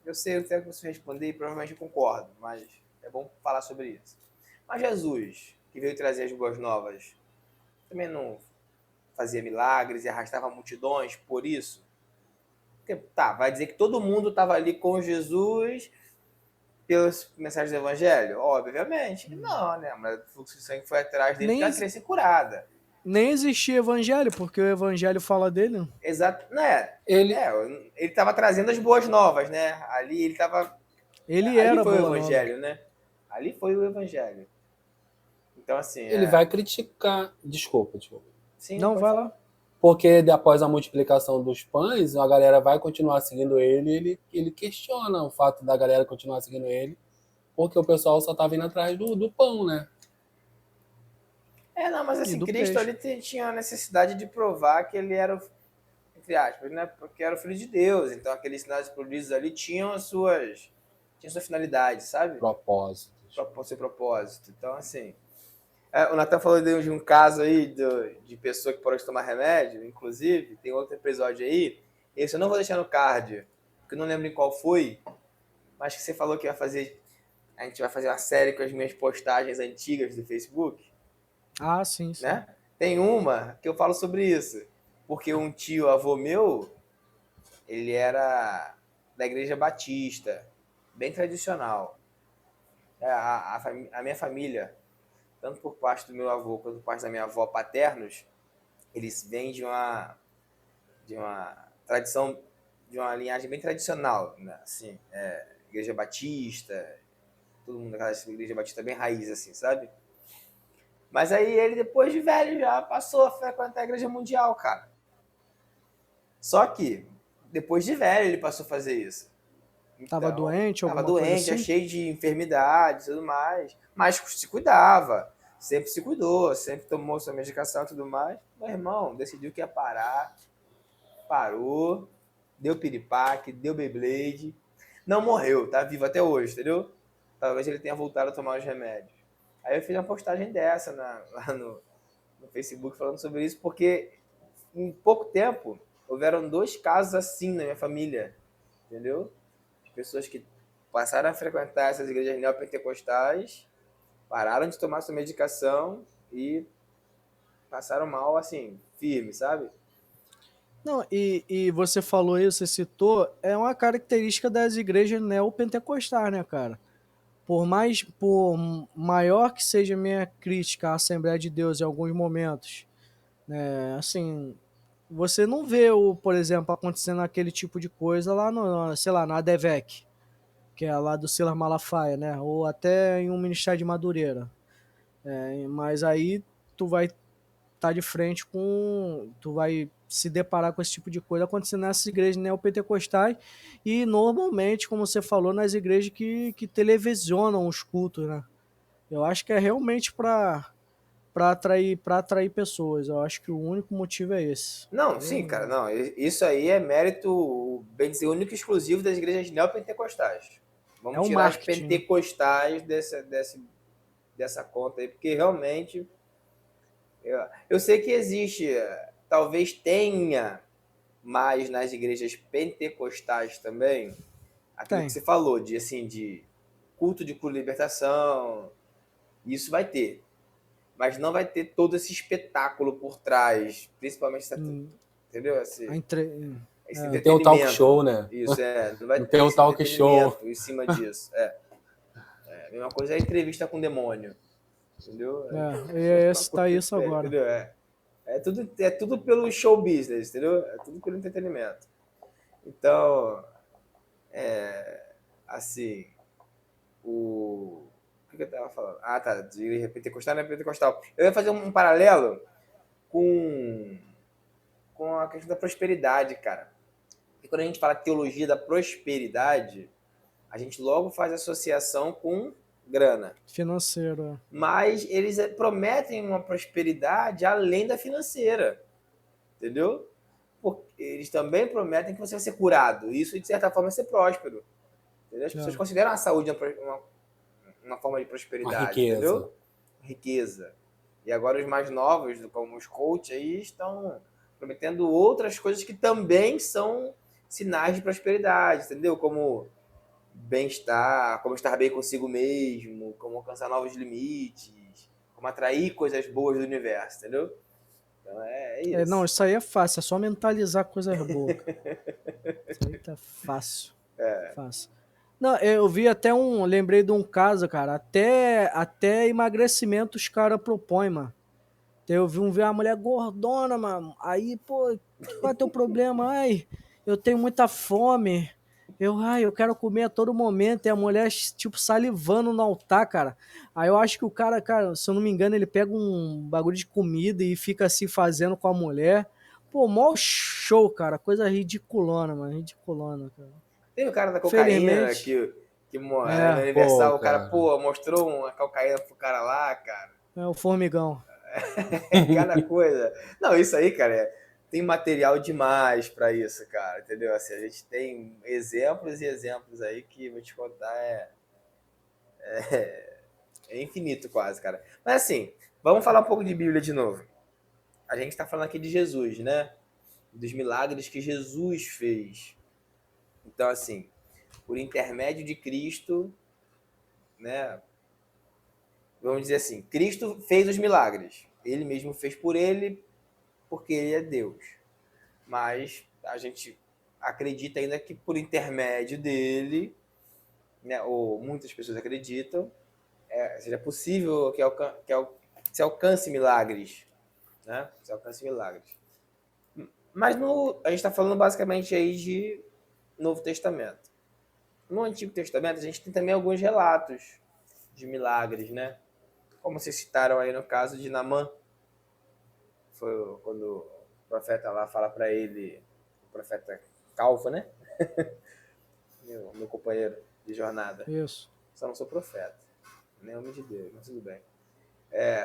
Eu sei o que você responder e provavelmente eu concordo, mas é bom falar sobre isso. Mas Jesus, que veio trazer as boas novas, também não fazia milagres e arrastava multidões por isso? Porque, tá, vai dizer que todo mundo estava ali com Jesus pelas mensagens do evangelho? Obviamente que não, né? Mas o fluxo de sangue foi atrás dele Nem, porque ela queria ser curada. nem existia evangelho, porque o evangelho fala dele. Exato, né? Ele, Ele estava trazendo as boas novas, né? Ali ele estava. Ele Ali era foi o boa nova. evangelho, né? Ali foi o evangelho. Então, assim, ele vai criticar. Desculpa. sim, Não, pode vai falar. lá. Porque após a multiplicação dos pães, a galera vai continuar seguindo ele, ele questiona o fato da galera continuar seguindo ele, porque o pessoal só tá vindo atrás do pão, né? Não, mas E assim, do Cristo peixe. ali tinha a necessidade de provar que ele era, entre aspas, né? Porque era o filho de Deus. Então, aqueles sinais prodigios ali tinham sua finalidade, sabe? Propósitos. Para o seu propósito. Então, assim, o Natan falou de um caso aí de pessoa que parou de tomar remédio, inclusive, tem outro episódio aí, esse eu não vou deixar no card, que eu não lembro em qual foi, mas que você falou que a gente vai fazer uma série com as minhas postagens antigas do Facebook, Ah, sim, sim. né? Tem uma que eu falo sobre isso, porque um tio avô meu, ele era da Igreja Batista, bem tradicional. A minha família, tanto por parte do meu avô quanto por parte da minha avó paternos, eles vêm de uma tradição, de uma linhagem bem tradicional, né? Assim, Igreja Batista, todo mundo daquela Igreja Batista bem raiz, assim, sabe? Mas aí ele, depois de velho, já passou a frequentar a Igreja Mundial, cara. Só que, depois de velho, ele passou a fazer isso. Tava Então, doente, tava alguma coisa doente, já assim? cheio de enfermidades e tudo mais, mas se cuidava, sempre se cuidou, sempre tomou sua medicação e tudo mais. Meu irmão decidiu que ia parar, parou, deu piripaque, deu Beyblade, não morreu, tá vivo até hoje, entendeu? Talvez ele tenha voltado a tomar os remédios. Aí eu fiz uma postagem dessa lá no Facebook falando sobre isso, porque em pouco tempo houveram 2 casos assim na minha família, entendeu? Pessoas que passaram a frequentar essas igrejas neopentecostais, pararam de tomar sua medicação e passaram mal, assim, firme, sabe? Não, e você falou isso, você citou, é uma característica das igrejas neopentecostais, né, cara? Por maior que seja a minha crítica à Assembleia de Deus em alguns momentos, né, assim, você não vê, por exemplo, acontecendo aquele tipo de coisa lá no, sei lá, na ADVEC, que é lá do Silas Malafaia, né, ou até em um ministério de Madureira. Mas aí tu vai estar de frente com. Tu vai se deparar com esse tipo de coisa acontecendo nessas igrejas neopentecostais e normalmente, como você falou, nas igrejas que televisionam os cultos, né? Eu acho que é realmente para atrair pessoas. Eu acho que o único motivo é esse. Não, sim, cara, não. Isso aí é mérito, bem dizer, único e exclusivo das igrejas neopentecostais. É Vamos o tirar as marketing, né? pentecostais dessa conta aí, porque realmente eu sei que existe, talvez tenha mais nas igrejas pentecostais também, aquilo que Tem. você falou, de assim, de culto de libertação, isso vai ter. Mas não vai ter todo esse espetáculo por trás, principalmente, Hum, entendeu? a Esse Não tem o talk entretenimento. show, né? Isso, não vai Não ter tem o esse talk show. entretenimento em cima disso. A mesma coisa é a entrevista com o demônio, entendeu? esse tá isso agora. Entendeu? É tudo pelo show business, entendeu? É tudo pelo entretenimento. Então, assim, o que eu tava falando? Ah, tá, de pentecostal não é pentecostal. Eu ia fazer um paralelo com, com a questão da prosperidade, cara. Porque quando a gente fala teologia da prosperidade, a gente logo faz associação com grana. Financeiro. Mas eles prometem uma prosperidade além da financeira, entendeu? Porque eles também prometem que você vai ser curado. Isso, de certa forma, é ser próspero. Entendeu? As pessoas É. consideram a saúde uma forma de Uma prosperidade, riqueza. entendeu? Riqueza. E agora os mais novos, como os coaches, aí estão prometendo outras coisas que também são sinais de prosperidade, entendeu? Como bem-estar, como estar bem consigo mesmo, como alcançar novos limites, como atrair coisas boas do universo, entendeu? Então é Não, isso. isso aí é fácil, é só mentalizar coisas boas, cara. Isso aí tá fácil. Fácil. Não, eu vi até lembrei de um caso, cara, até emagrecimento os caras propõem, mano. Eu vi uma mulher gordona, mano. Aí, pô, qual é o teu problema? Ai, eu tenho muita fome. Eu quero comer a todo momento. E a mulher, tipo, salivando no altar, cara. Aí eu acho que o cara, se eu não me engano, ele pega um bagulho de comida e fica assim fazendo com a mulher. Pô, mó show, cara. Coisa ridiculona, mano. Ridiculona, cara. Tem o cara da cocaína Felizmente, que no é, Pô, Universal, o cara, cara. pô, mostrou uma cocaína pro cara lá, cara. é o formigão. Cada coisa. Não, isso aí, cara, tem material demais pra isso, cara, entendeu? Assim, a gente tem exemplos e exemplos aí que, vou te contar, é infinito quase, cara. Mas assim, vamos falar um pouco de Bíblia de novo. A gente tá falando aqui de Jesus, né? Dos milagres que Jesus fez. Então, assim, por intermédio de Cristo, né? Vamos dizer assim, Cristo fez os milagres. Ele mesmo fez por ele, porque ele é Deus. Mas a gente acredita ainda que por intermédio dele, né, ou muitas pessoas acreditam, seja possível se alcance milagres, né? Se alcance milagres. Mas a gente está falando basicamente aí de Novo Testamento. No Antigo Testamento a gente tem também alguns relatos de milagres, né? Como vocês citaram aí no caso de Naamã, foi quando o profeta lá fala para ele, o profeta Calvo, né? Meu companheiro de jornada. Isso. Só não sou profeta, nem homem de Deus, mas tudo bem.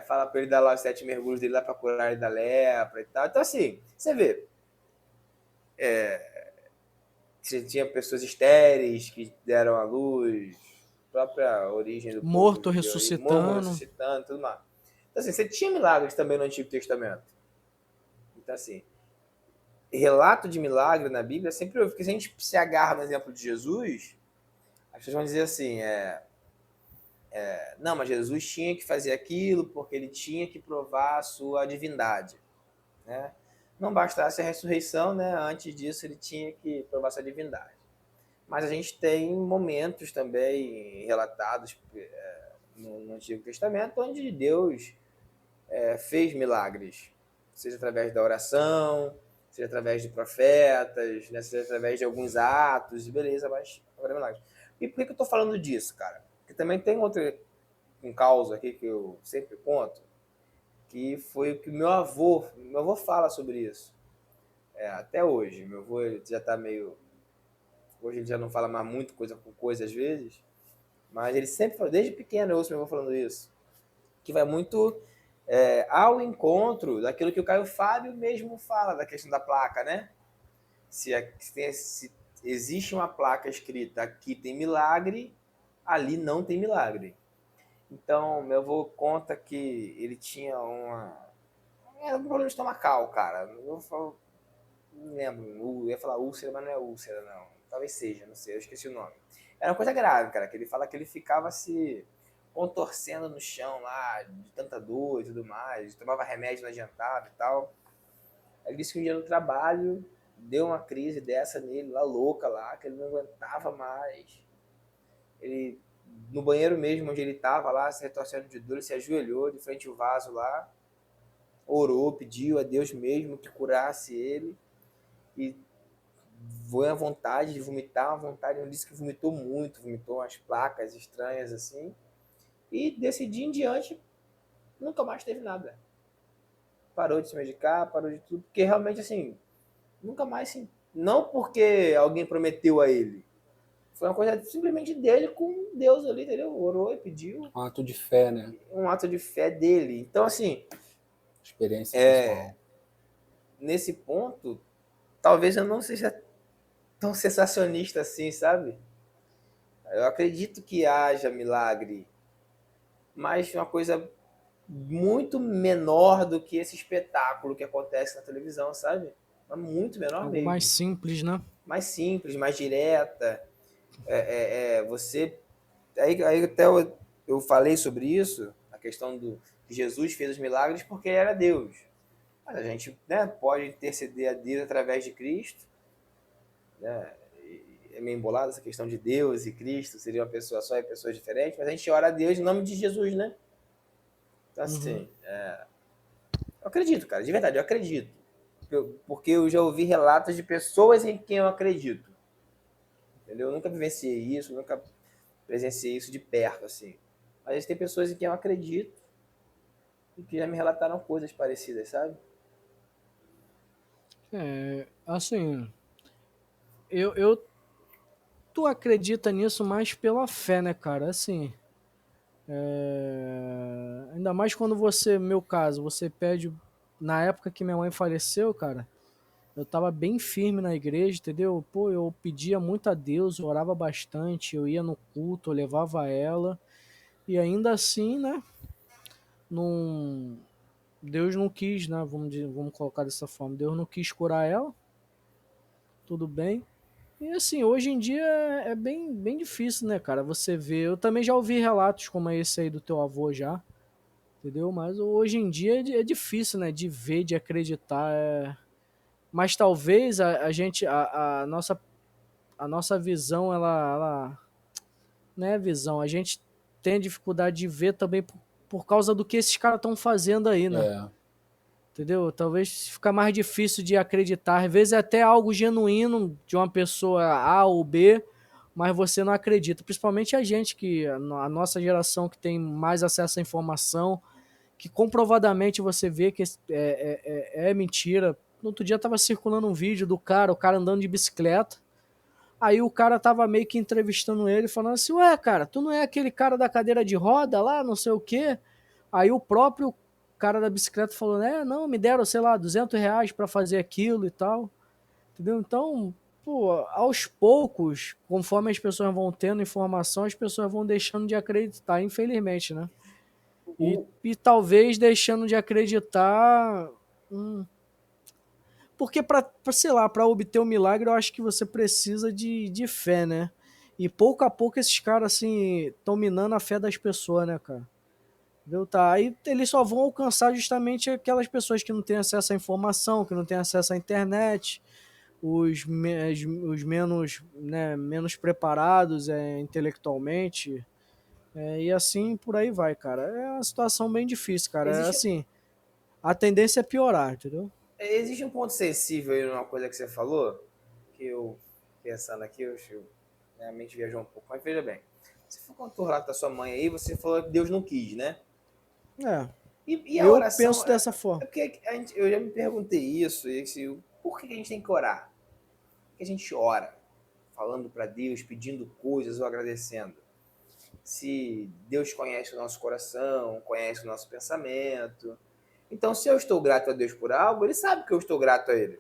Fala para ele dar lá os 7 mergulhos dele lá para curar ele da lepra e tal. Então, assim, você vê, você tinha pessoas estéreis que deram à luz, própria origem do povo Morto judeu aí, morro ressuscitando. ressuscitando, tudo mais. Então, assim, você tinha milagres também no Antigo Testamento. Então, assim, relato de milagre na Bíblia sempre houve, porque se a gente se agarra no exemplo de Jesus, as pessoas vão dizer assim, não, mas Jesus tinha que fazer aquilo porque ele tinha que provar a sua divindade, né? Não bastasse a ressurreição, né? Antes disso ele tinha que provar sua divindade. Mas a gente tem momentos também relatados no Antigo Testamento onde Deus fez milagres, seja através da oração, seja através de profetas, né? Seja através de alguns atos, beleza, mas agora é milagres. E por que eu estou falando disso, cara? Porque também tem um caos aqui que eu sempre conto, que foi o que meu avô fala sobre isso. Até hoje, meu avô ele já está meio, hoje ele já não fala mais muito coisa com coisa às vezes, mas ele sempre falou, desde pequeno eu ouço meu avô falando isso, que vai muito ao encontro daquilo que o Caio Fábio mesmo fala, da questão da placa, né? Se existe uma placa escrita aqui tem milagre, ali não tem milagre. Então, meu avô conta que ele tinha era um problema estomacal, cara. Não lembro, eu ia falar úlcera, mas não é úlcera, não. Talvez seja, não sei, eu esqueci o nome. Era uma coisa grave, cara, que ele fala que ele ficava se contorcendo no chão lá, de tanta dor e tudo mais, tomava remédio, não adiantava e tal. Aí ele disse que um dia no trabalho deu uma crise dessa nele, lá louca lá, que ele não aguentava mais. Ele, no banheiro mesmo, onde ele estava lá, se retorcendo de dor, ele se ajoelhou de frente ao vaso lá, orou, pediu a Deus mesmo que curasse ele e foi à vontade de vomitar, à vontade, ele disse que vomitou muito, vomitou umas placas estranhas assim, e desse dia em diante nunca mais teve nada. Parou de se medicar, parou de tudo, porque realmente assim, nunca mais assim, não porque alguém prometeu a ele, foi uma coisa simplesmente dele com Deus ali, entendeu? Orou e pediu. Um ato de fé, né? Um ato de fé dele. Então, assim, Experiência pessoal. nesse ponto, talvez eu não seja tão sensacionista assim, sabe? Eu acredito que haja milagre, mas uma coisa muito menor do que esse espetáculo que acontece na televisão, sabe? Mas muito menor Algo mais mesmo. simples, né? Mais simples, mais direta. Você. Aí até eu falei sobre isso, a questão do que Jesus fez os milagres porque ele era Deus. Mas a gente, né, pode interceder a Deus através de Cristo, né? É meio embolado essa questão de Deus e Cristo, seria uma pessoa só e pessoas diferentes, mas a gente ora a Deus em nome de Jesus, né? Então, assim, eu acredito, cara, de verdade, eu acredito. Porque eu já ouvi relatos de pessoas em quem eu acredito. Entendeu? Eu nunca vivenciei isso, nunca presenciei isso de perto, assim. Mas tem pessoas em quem eu acredito e que já me relataram coisas parecidas, sabe? Assim, eu tu acredita nisso mais pela fé, né, cara? Assim, ainda mais quando você, meu caso, você pede, na época que minha mãe faleceu, cara, eu tava bem firme na igreja, entendeu? Pô, eu pedia muito a Deus, eu orava bastante, eu ia no culto, eu levava ela, e ainda assim, né, não, Deus não quis, né, vamos colocar dessa forma, Deus não quis curar ela, tudo bem, E assim, hoje em dia é bem, bem difícil, né, cara? Você vê. Eu também já ouvi relatos como esse aí do teu avô já, entendeu? Mas hoje em dia é difícil, né? De ver, de acreditar. Mas talvez a gente, a nossa visão, ela não é visão. A gente tem dificuldade de ver também por causa do que esses caras estão fazendo aí, né? É, Entendeu? Talvez fica mais difícil de acreditar. Às vezes é até algo genuíno de uma pessoa A ou B, mas você não acredita. Principalmente a gente, que a nossa geração que tem mais acesso à informação, que comprovadamente você vê que é mentira. No outro dia tava circulando um vídeo do cara, o cara andando de bicicleta. Aí o cara tava meio que entrevistando ele, falando assim, ué, cara, tu não é aquele cara da cadeira de roda lá, não sei o quê? Aí o próprio cara da bicicleta falou, não, me deram, sei lá, R$ 200 pra fazer aquilo e tal, entendeu? Então, pô, aos poucos, conforme as pessoas vão tendo informação, as pessoas vão deixando de acreditar, infelizmente, né? O, E talvez deixando de acreditar... Porque sei lá, para obter o milagre, eu acho que você precisa de fé, né? E pouco a pouco esses caras, assim, estão minando a fé das pessoas, né, cara? Entendeu? Tá, aí eles só vão alcançar justamente aquelas pessoas que não têm acesso à informação, que não têm acesso à internet, os menos, né, menos preparados intelectualmente, e assim por aí vai, cara. É uma situação bem difícil, cara. É existe, assim, a tendência é piorar, entendeu? existe um ponto sensível aí numa coisa que você falou, que eu, pensando aqui, minha mente viajou um pouco, mas veja bem. Você for contar o relato da sua mãe aí, você falou que Deus não quis, né? É, E a eu oração, penso dessa forma. porque eu já me perguntei isso, por que a gente tem que orar? Por que a gente ora? Falando para Deus, pedindo coisas ou agradecendo. Se Deus conhece o nosso coração, conhece o nosso pensamento. Então, se eu estou grato a Deus por algo, Ele sabe que eu estou grato a Ele.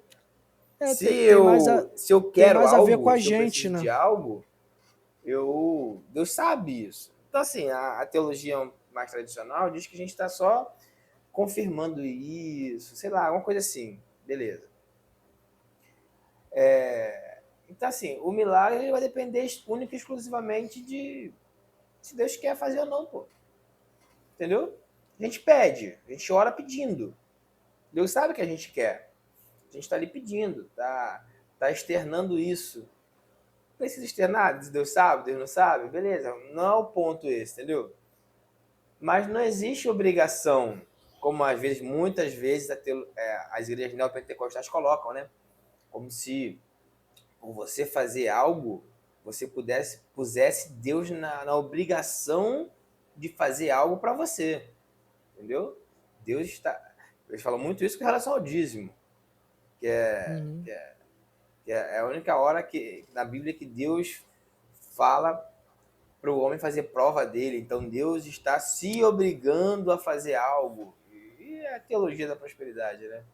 É, Se se eu tem quero mais a ver com algo, a se eu gente, preciso né? de algo, Deus sabe isso. Então, assim, a teologia mais tradicional diz que a gente está só confirmando isso, sei lá, alguma coisa assim. Beleza. Então, assim, o milagre vai depender única e exclusivamente de se Deus quer fazer ou não, pô. Entendeu? A gente pede, a gente ora pedindo. Deus sabe o que a gente quer. A gente está ali pedindo, tá externando isso. Precisa externar? Deus sabe, Deus não sabe? Beleza, não é o ponto esse, entendeu? Mas não existe obrigação, como às vezes, muitas vezes, as igrejas neopentecostais colocam, né? Como se por você fazer algo, você pusesse Deus na obrigação de fazer algo para você, entendeu? Deus está... Eles falam muito isso com relação ao dízimo, que é, Uhum. que é a única hora que na Bíblia que Deus fala para o homem fazer prova dele. Então Deus está se obrigando a fazer algo. E é a teologia da prosperidade, né?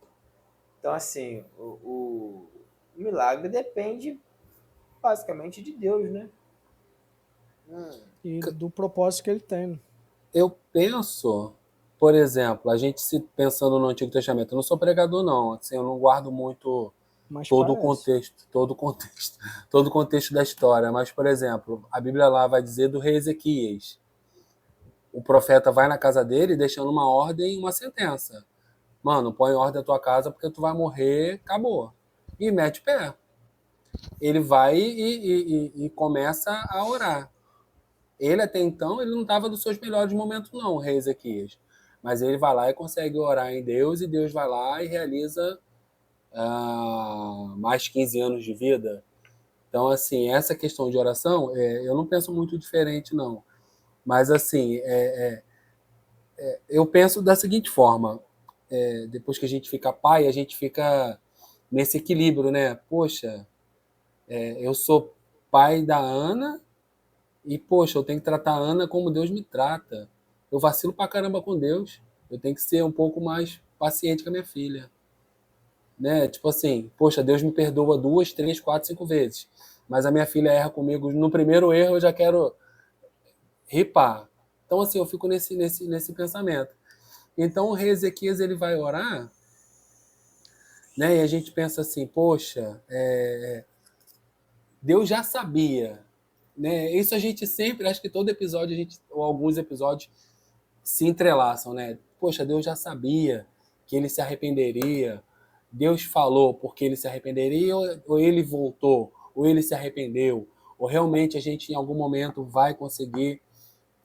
Então, assim, o milagre depende basicamente de Deus, né? E do propósito que ele tem, né? eu penso, por exemplo, a gente se pensando no Antigo Testamento, eu não sou pregador não, assim, eu não guardo muito Mas todo o parece. contexto, todo o contexto, todo o contexto da história, mas por exemplo, a Bíblia lá vai dizer do rei Ezequias. O profeta vai na casa dele deixando uma ordem e uma sentença. Mano, põe em ordem a tua casa porque tu vai morrer, acabou. E mete pé. Ele vai e começa a orar. Ele até então ele não estava nos seus melhores momentos não, o rei Ezequias. Mas ele vai lá e consegue orar em Deus e Deus vai lá e realiza mais 15 anos de vida. Então, assim, essa questão de oração, eu não penso muito diferente, não. Mas, assim, eu penso da seguinte forma: depois que a gente fica pai, a gente fica nesse equilíbrio, né? Poxa, eu sou pai da Ana e, poxa, eu tenho que tratar a Ana como Deus me trata. Eu vacilo pra caramba com Deus. Eu tenho que ser um pouco mais paciente com a minha filha. Né? Tipo assim, poxa, Deus me perdoa 2, 3, 4, 5 vezes. Mas a minha filha erra comigo. No primeiro erro eu já quero ripar. Então, assim, eu fico nesse pensamento. Então, o rei Ezequias ele vai orar, né? E a gente pensa assim, poxa, Deus já sabia, né? Isso a gente sempre, acho que todo episódio, ou alguns episódios se entrelaçam, né? Poxa, Deus já sabia que ele se arrependeria. Deus falou porque ele se arrependeria, ou ele voltou, ou ele se arrependeu, ou realmente a gente em algum momento vai conseguir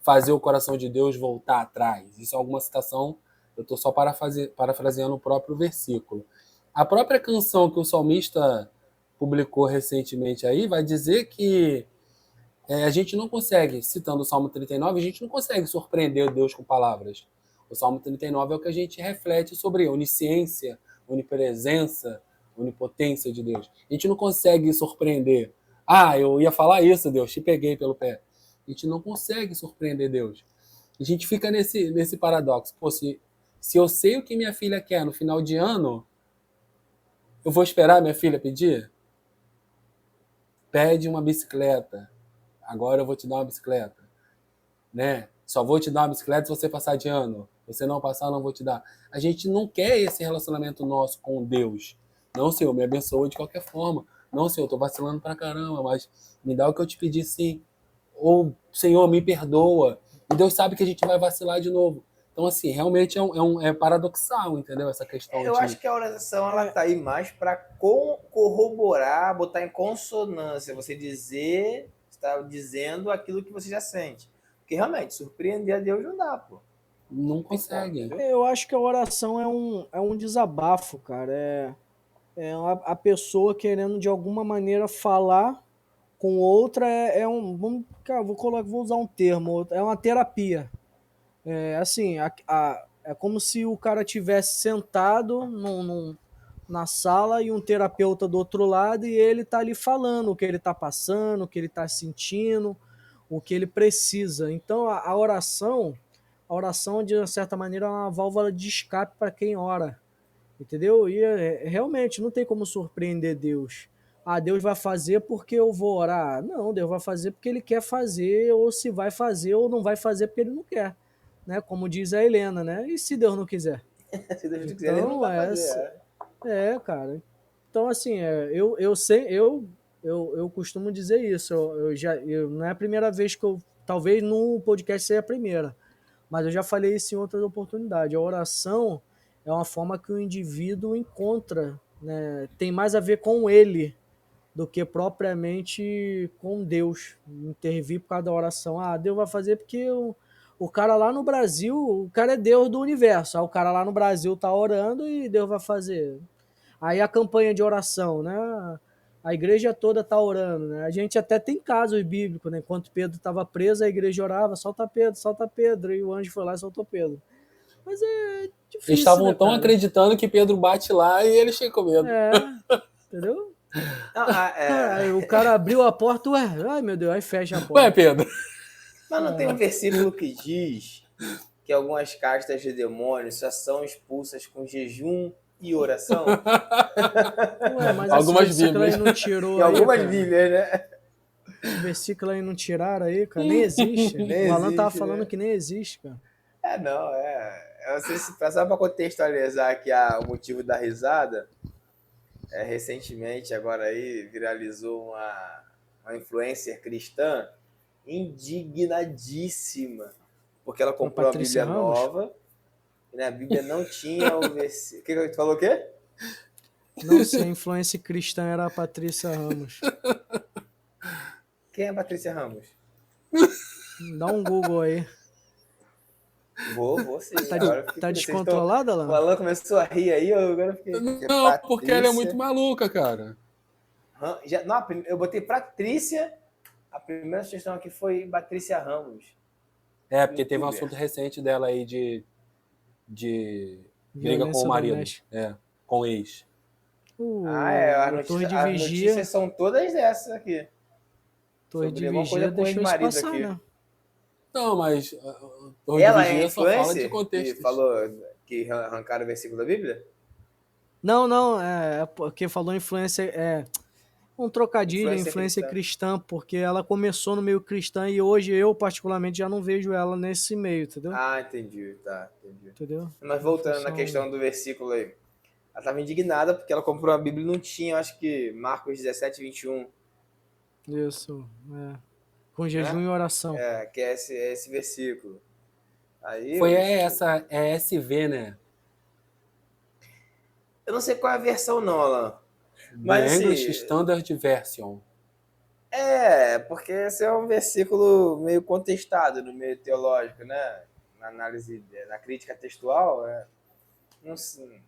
fazer o coração de Deus voltar atrás. Isso é alguma citação, eu estou só parafraseando o próprio versículo. A própria canção que o salmista publicou recentemente aí vai dizer que a gente não consegue, citando o Salmo 39, a gente não consegue surpreender Deus com palavras. O Salmo 39 é o que a gente reflete sobre a onisciência, onipresença, onipotência de Deus. A gente não consegue surpreender. Ah, eu ia falar isso, Deus, te peguei pelo pé. A gente não consegue surpreender Deus. A gente fica nesse paradoxo. Pô, se eu sei o que minha filha quer no final de ano, eu vou esperar minha filha pedir? Pede uma bicicleta. Agora eu vou te dar uma bicicleta, né? Só vou te dar uma bicicleta se você passar de ano. Se você não passar, eu não vou te dar. A gente não quer esse relacionamento nosso com Deus. Não, Senhor, me abençoa de qualquer forma. Não, Senhor, eu tô vacilando pra caramba, mas me dá o que eu te pedi, sim. Ou, Senhor, me perdoa. E Deus sabe que a gente vai vacilar de novo. Então, assim, realmente é paradoxal, entendeu? Essa questão Eu acho que a oração ela tá aí mais para corroborar, botar em consonância, você está dizendo aquilo que você já sente. Porque realmente, surpreender a Deus não dá, pô. Não consegue. Eu acho que a oração é um desabafo, cara. A pessoa querendo de alguma maneira falar com outra cara, vou usar um termo, é uma terapia. É assim, é como se o cara tivesse sentado na sala e um terapeuta do outro lado e ele tá ali falando o que ele tá passando, o que ele tá sentindo, o que ele precisa. Então a oração de certa maneira é uma válvula de escape para quem ora. Entendeu? E realmente não tem como surpreender Deus. Ah, Deus vai fazer porque eu vou orar. Não, Deus vai fazer porque ele quer fazer, ou se vai fazer, ou não vai fazer porque ele não quer. Né? Como diz a Helena, né? E se Deus não quiser? Se Deus não quiser, ele não Então, vai fazer. cara. Então, assim, eu costumo dizer isso. Não é a primeira vez que talvez no podcast seja a primeira, mas eu já falei isso em outras oportunidades. A oração é uma forma que o indivíduo encontra, né? Tem mais a ver com ele do que propriamente com Deus. Intervir por causa da oração. Ah, Deus vai fazer porque o cara lá no Brasil, o cara é Deus do universo. Aí o cara lá no Brasil tá orando e Deus vai fazer. Aí a campanha de oração, né? A igreja toda tá orando, né? A gente até tem casos bíblicos, né? Enquanto Pedro estava preso, a igreja orava, solta Pedro, e o anjo foi lá e soltou Pedro. Mas é difícil, Eles estavam né, tão cara? acreditando que Pedro bate lá e eles ficam com medo. Entendeu? Não, O cara abriu a porta, ué, ai meu Deus, aí fecha a Ué, porta. Pedro. mas não tem um versículo que diz que algumas castas de demônios só são expulsas com jejum e oração? Ué, mas Algumas esse versículo aí Bíblias. não tirou Em aí, algumas cara? Bíblias, né? Esse versículo aí não tiraram aí, cara? Nem existe. Nem O Alan tava existe, falando né? que nem existe, cara. Não, Eu não sei se, só para contextualizar aqui o motivo da risada, recentemente, agora aí, viralizou uma influencer cristã indignadíssima, porque ela comprou a Patrícia Bíblia Ramos? nova e na Bíblia não tinha o versículo. Que tu falou o quê? Não, se a influência cristã era a Patrícia Ramos. Quem é a Patrícia Ramos? Dá um Google aí. Vou sim. Tá descontrolada, Alan? O Alan começou a rir aí, agora eu fiquei. Não, Patrícia... porque ela é muito maluca, cara. Não, eu botei Patrícia. A primeira sugestão aqui foi Patrícia Ramos. Porque teve um assunto recente dela aí de briga com o marido. Doméstica. Com o ex. As notícias são todas dessas aqui. Torre de Vigia deixou isso passar, aqui. Né? Não, mas ela é só fala de contexto. Que falou que arrancaram o versículo da Bíblia? Não, porque falou influência, um trocadilho, influência cristã, porque ela começou no meio cristã e hoje eu particularmente já não vejo ela nesse meio, entendeu? Ah, entendi, entendi. Entendeu? Mas voltando na questão do versículo aí, ela estava indignada porque ela comprou a Bíblia e não tinha, acho que Marcos 17, 21. Isso, com jejum né? e oração. Que é esse versículo. Aí, Foi essa ESV, né? eu não sei qual é a versão não, Alan. The Mas English assim, Standard Version. porque esse é um versículo meio contestado no meio teológico, né? Na análise, na crítica textual, não sei,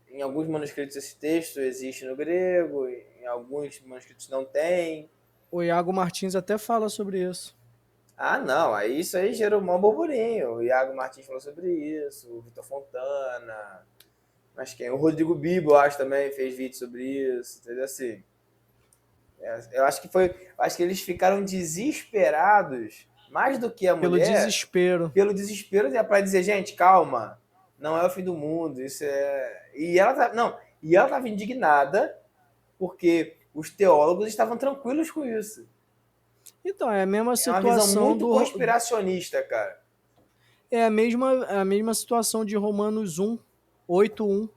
em alguns manuscritos esse texto existe no grego, em alguns manuscritos não tem. O Iago Martins até fala sobre isso. Ah, não, aí isso aí gerou um burburinho. O Iago Martins falou sobre isso, o Vitor Fontana, mas quem? O Rodrigo Bibo, eu acho, também fez vídeo sobre isso, entendeu? Assim, eu acho que eles ficaram desesperados, mais do que a Pelo mulher, desespero. pelo desespero para dizer, gente, calma, não é o fim do mundo, isso é... E ela estava indignada porque os teólogos estavam tranquilos com isso. Então, é a mesma É uma visão situação muito do. conspiracionista, cara. É a mesma situação de Romanos 8:1,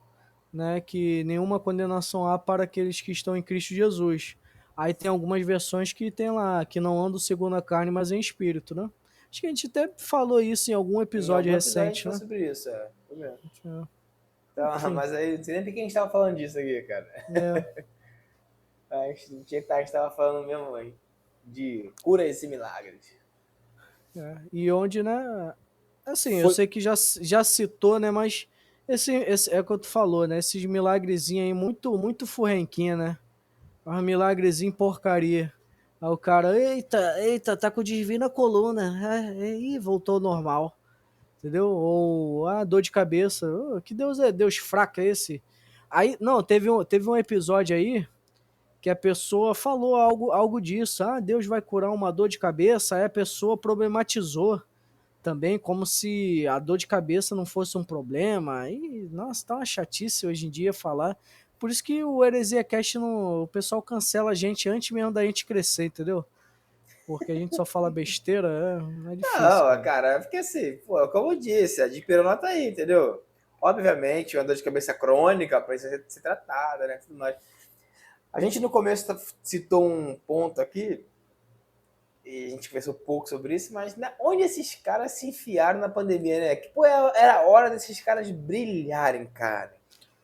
né? Que nenhuma condenação há para aqueles que estão em Cristo Jesus. Aí tem algumas versões que tem lá, que não andam segundo a carne, mas em espírito, né? Acho que a gente até falou isso em algum Em episódio algum episódio a gente recente, falou né? sobre isso, foi mesmo. É, Então, enfim, mas aí, não sei nem por que a gente tava falando disso aqui, cara. é, A gente tava falando mesmo hein, de curas e milagres. E onde, né? Assim, eu Foi, sei que já citou, né? Mas esse é o que tu falou, né? Esses milagrezinhos aí, muito, muito furrenquinha, né? Um milagrezinho porcaria. Aí o cara, eita, tá com desvio na coluna. Ih, voltou ao normal. Entendeu? Ou, dor de cabeça. Que Deus é Deus fraco é esse? Aí, não, teve um episódio aí que a pessoa falou algo disso. Deus vai curar uma dor de cabeça. Aí a pessoa problematizou também, como se a dor de cabeça não fosse um problema. E, nossa, tá uma chatice hoje em dia falar. Por isso que o Heresia Cast, o pessoal cancela a gente antes mesmo da gente crescer, entendeu? Porque a gente só fala besteira, é difícil, Não, cara. cara, porque assim, pô, como eu disse, a dipirona tá aí, entendeu? Obviamente, uma dor de cabeça crônica precisa ser tratada, né? Tudo mais. A gente no começo citou um ponto aqui, e a gente conversou pouco sobre isso, mas onde esses caras se enfiaram na pandemia, né? Que, pô, era a hora desses caras brilharem, cara.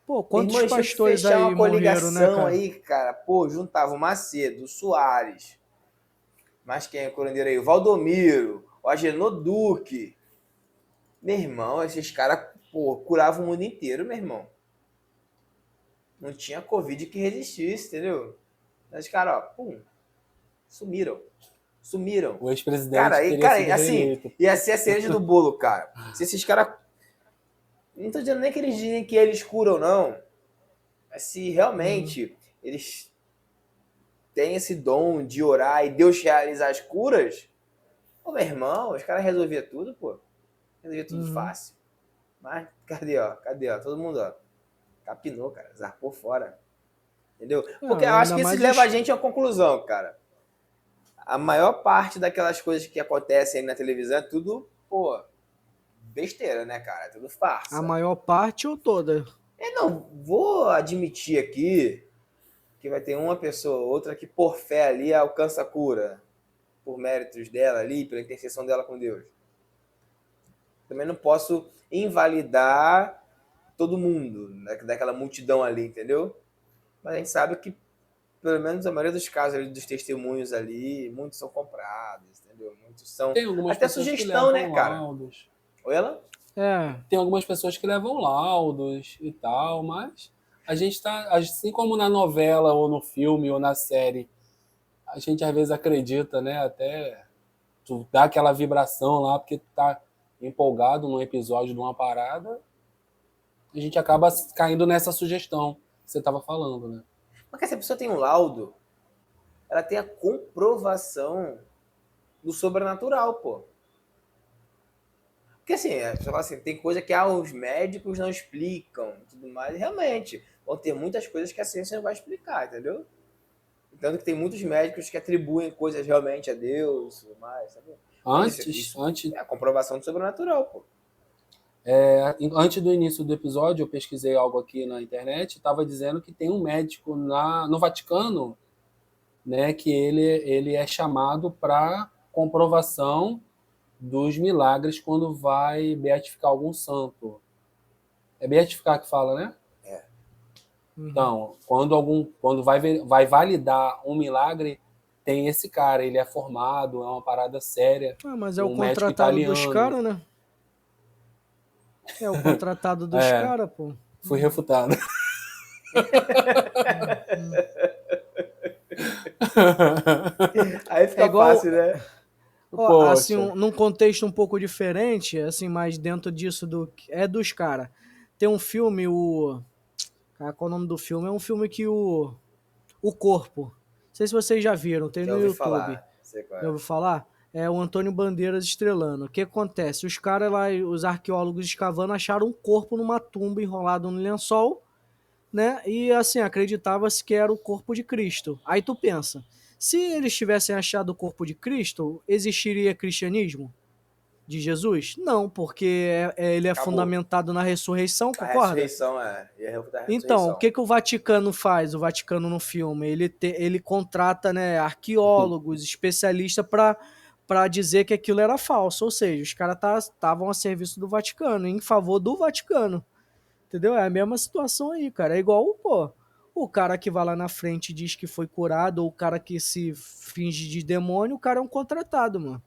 Pô, Meu quantos irmão, tinha que pastores fechar aí uma morreram, né, coligação cara? aí, cara. Pô, juntava o Macedo, o Soares, mas quem é o curandeiro aí? O Valdomiro, o Agenor Duque. Meu irmão, esses caras, pô, curavam o mundo inteiro, meu irmão. Não tinha Covid que resistisse, entendeu? Mas, cara, ó, pum, sumiram. Sumiram. o ex-presidente Cara, teria sido assim, reeleito. ia ser a cereja do bolo, cara. Se esses caras. Não tô dizendo nem que eles dizem que eles curam, não. Mas se Uhum, realmente eles têm esse dom de orar e Deus realizar as curas, ô meu irmão, os caras resolviam tudo, pô. Resolvia tudo uhum. fácil. Mas cadê, ó? Cadê, ó? Todo mundo, ó. Capinou, cara. Zarpou fora. Entendeu? Porque eu acho Ainda que isso mais leva a gente a uma conclusão, cara. A maior parte daquelas coisas que acontecem aí na televisão é tudo, pô, besteira, né, cara? É tudo a farsa. maior parte ou toda. Não, vou admitir aqui que vai ter uma pessoa ou outra que por fé ali alcança a cura. Por méritos dela ali, pela intercessão dela com Deus. Também não posso invalidar todo mundo, né, daquela multidão ali, entendeu? Mas a gente sabe que, pelo menos a maioria dos casos ali, dos testemunhos ali, muitos são comprados, entendeu? Muitos são. Tem algumas Até pessoas que sugestão, né, levam cara? laudos. Oi, ela? É, Tem algumas pessoas que levam laudos e tal, mas a gente tá, assim como na novela ou no filme ou na série, a gente às vezes acredita, né? Até tu dá aquela vibração lá porque tu tá empolgado num episódio de uma parada, a gente acaba caindo nessa sugestão que você estava falando, né? Mas se a pessoa tem um laudo, ela tem a comprovação do sobrenatural, pô. Porque assim, a pessoa fala assim, tem coisa que os médicos não explicam, tudo mais. E realmente, vão ter muitas coisas que a ciência não vai explicar, entendeu? Tanto que tem muitos médicos que atribuem coisas realmente a Deus, tudo mais, sabe? Mas Antes, isso antes, é a comprovação do sobrenatural, pô. antes do início do episódio, eu pesquisei algo aqui na internet, estava dizendo que tem um médico no Vaticano né, que ele é chamado para comprovação dos milagres quando vai beatificar algum santo. É beatificar que fala, né? É. Então, quando vai validar um milagre, tem esse cara, ele é formado, é uma parada séria, Mas é o um médico contratado dos italiano. caras, né? É o contratado dos É, caras, pô. fui refutado. Aí É fica igual, fácil, né? ó, assim, Poxa. num contexto um pouco diferente, assim, mas dentro disso é dos caras. Tem um filme, qual é o nome do filme? É um filme que o Corpo. Não sei se vocês já viram, tem Já no ouvi YouTube. falar. Sei qual Já é. ouviu falar? É o Antônio Bandeiras estrelando. O que acontece? Os caras lá, os arqueólogos escavando, acharam um corpo numa tumba enrolado no lençol, né? E assim, acreditava-se que era o corpo de Cristo. Aí tu pensa, se eles tivessem achado o corpo de Cristo, existiria cristianismo de Jesus? Não, porque ele é Acabou. fundamentado na ressurreição, A concorda? ressurreição é da Então, o ressurreição. que o Vaticano faz? O Vaticano no filme, ele contrata, né, arqueólogos, especialistas para dizer que aquilo era falso, ou seja, os caras estavam a serviço do Vaticano, em favor do Vaticano, entendeu? É a mesma situação aí, cara. É igual, pô, o cara que vai lá na frente e diz que foi curado, ou o cara que se finge de demônio, o cara é um contratado, mano.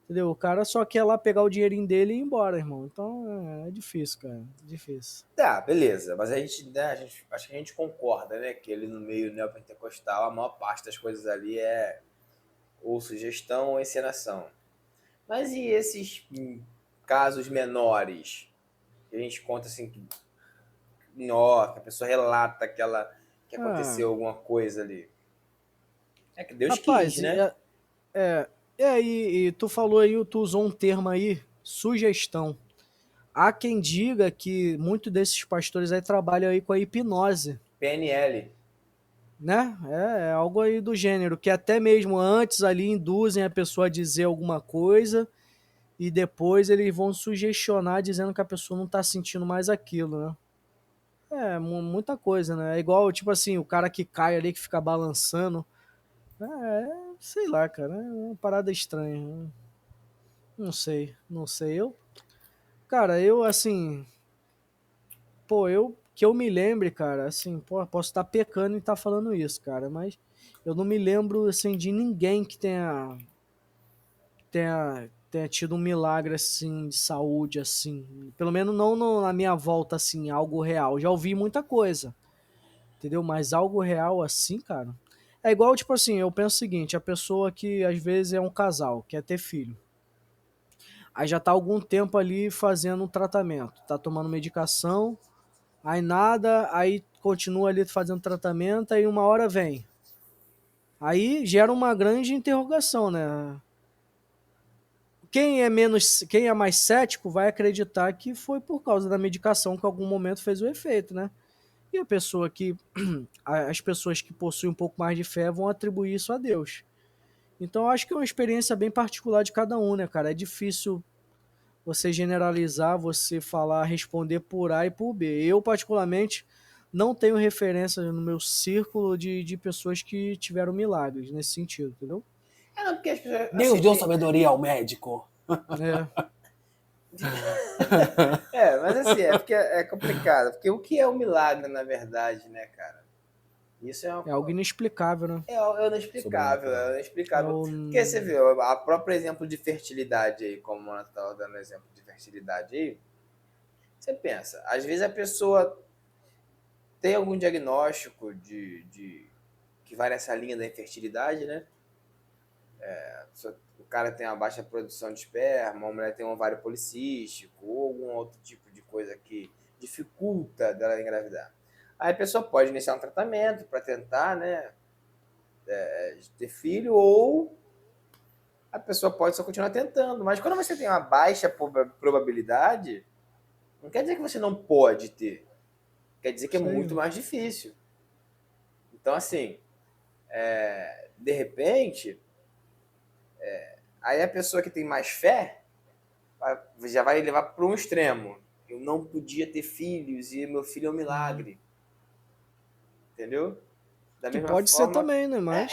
Entendeu? O cara só quer lá pegar o dinheirinho dele e ir embora, irmão. Então é difícil, cara. Difícil. Tá, beleza. Mas a gente, né, acho que a gente concorda, né? Que ele no meio neopentecostal, a maior parte das coisas ali é ou sugestão ou encenação. Mas e esses casos menores? Que a gente conta assim, que a pessoa relata que Ah, aconteceu alguma coisa ali. É que Deus quis, rapaz, né? é, e tu falou aí, tu usou um termo aí, sugestão. Há quem diga que muitos desses pastores aí trabalham aí com a hipnose, PNL. né? É algo aí do gênero, que até mesmo antes ali induzem a pessoa a dizer alguma coisa e depois eles vão sugestionar dizendo que a pessoa não tá sentindo mais aquilo, né? Muita coisa, né? É igual, tipo assim, o cara que cai ali, que fica balançando. Sei lá, cara, é uma parada estranha, né? Não sei, não sei. Cara, eu assim, pô, que eu me lembre, cara, assim, pô, posso estar pecando em estar falando isso, cara, mas eu não me lembro, assim, de ninguém que tenha tido um milagre, assim, de saúde, assim. Pelo menos não na minha volta, assim, algo real. Já ouvi muita coisa, entendeu? Mas algo real, assim, cara. É igual, tipo assim, eu penso o seguinte: a pessoa que às vezes é um casal, quer ter filho. Aí já tá há algum tempo ali fazendo um tratamento, tá tomando medicação, aí nada, aí continua ali fazendo tratamento, aí uma hora vem. Aí gera uma grande interrogação, né? Quem é mais cético vai acreditar que foi por causa da medicação que em algum momento fez o efeito, né? E a pessoa que as pessoas que possuem um pouco mais de fé vão atribuir isso a Deus. Então eu acho que é uma experiência bem particular de cada um, né, cara? É difícil você generalizar, você falar, responder por A e por B. Eu, particularmente, não tenho referência no meu círculo de pessoas que tiveram milagres nesse sentido, entendeu? É, não, porque as pessoas, Deus assim, deu sabedoria ao médico. É, mas assim, é porque é complicado. Porque o que é o milagre, na verdade, né, cara? Isso é é algo inexplicável, né? é inexplicável, é Sobrenatural. É inexplicável. o... Porque você vê, a próprio exemplo de fertilidade aí, como ela estava dando exemplo de fertilidade aí, você pensa, às vezes a pessoa tem algum diagnóstico que vai nessa linha da infertilidade, né? O cara tem uma baixa produção de esperma, a mulher tem um ovário policístico, ou algum outro tipo de coisa que dificulta dela engravidar. Aí a pessoa pode iniciar um tratamento para tentar, né, ter filho, ou a pessoa pode só continuar tentando. Mas quando você tem uma baixa probabilidade, não quer dizer que você não pode ter. Quer dizer que é Sei. muito mais difícil. Então, assim, de repente, aí a pessoa que tem mais fé já vai levar para um extremo. Eu não podia ter filhos e meu filho é um Uhum. milagre. Entendeu? Da Que mesma pode ser forma. também, né? Mas.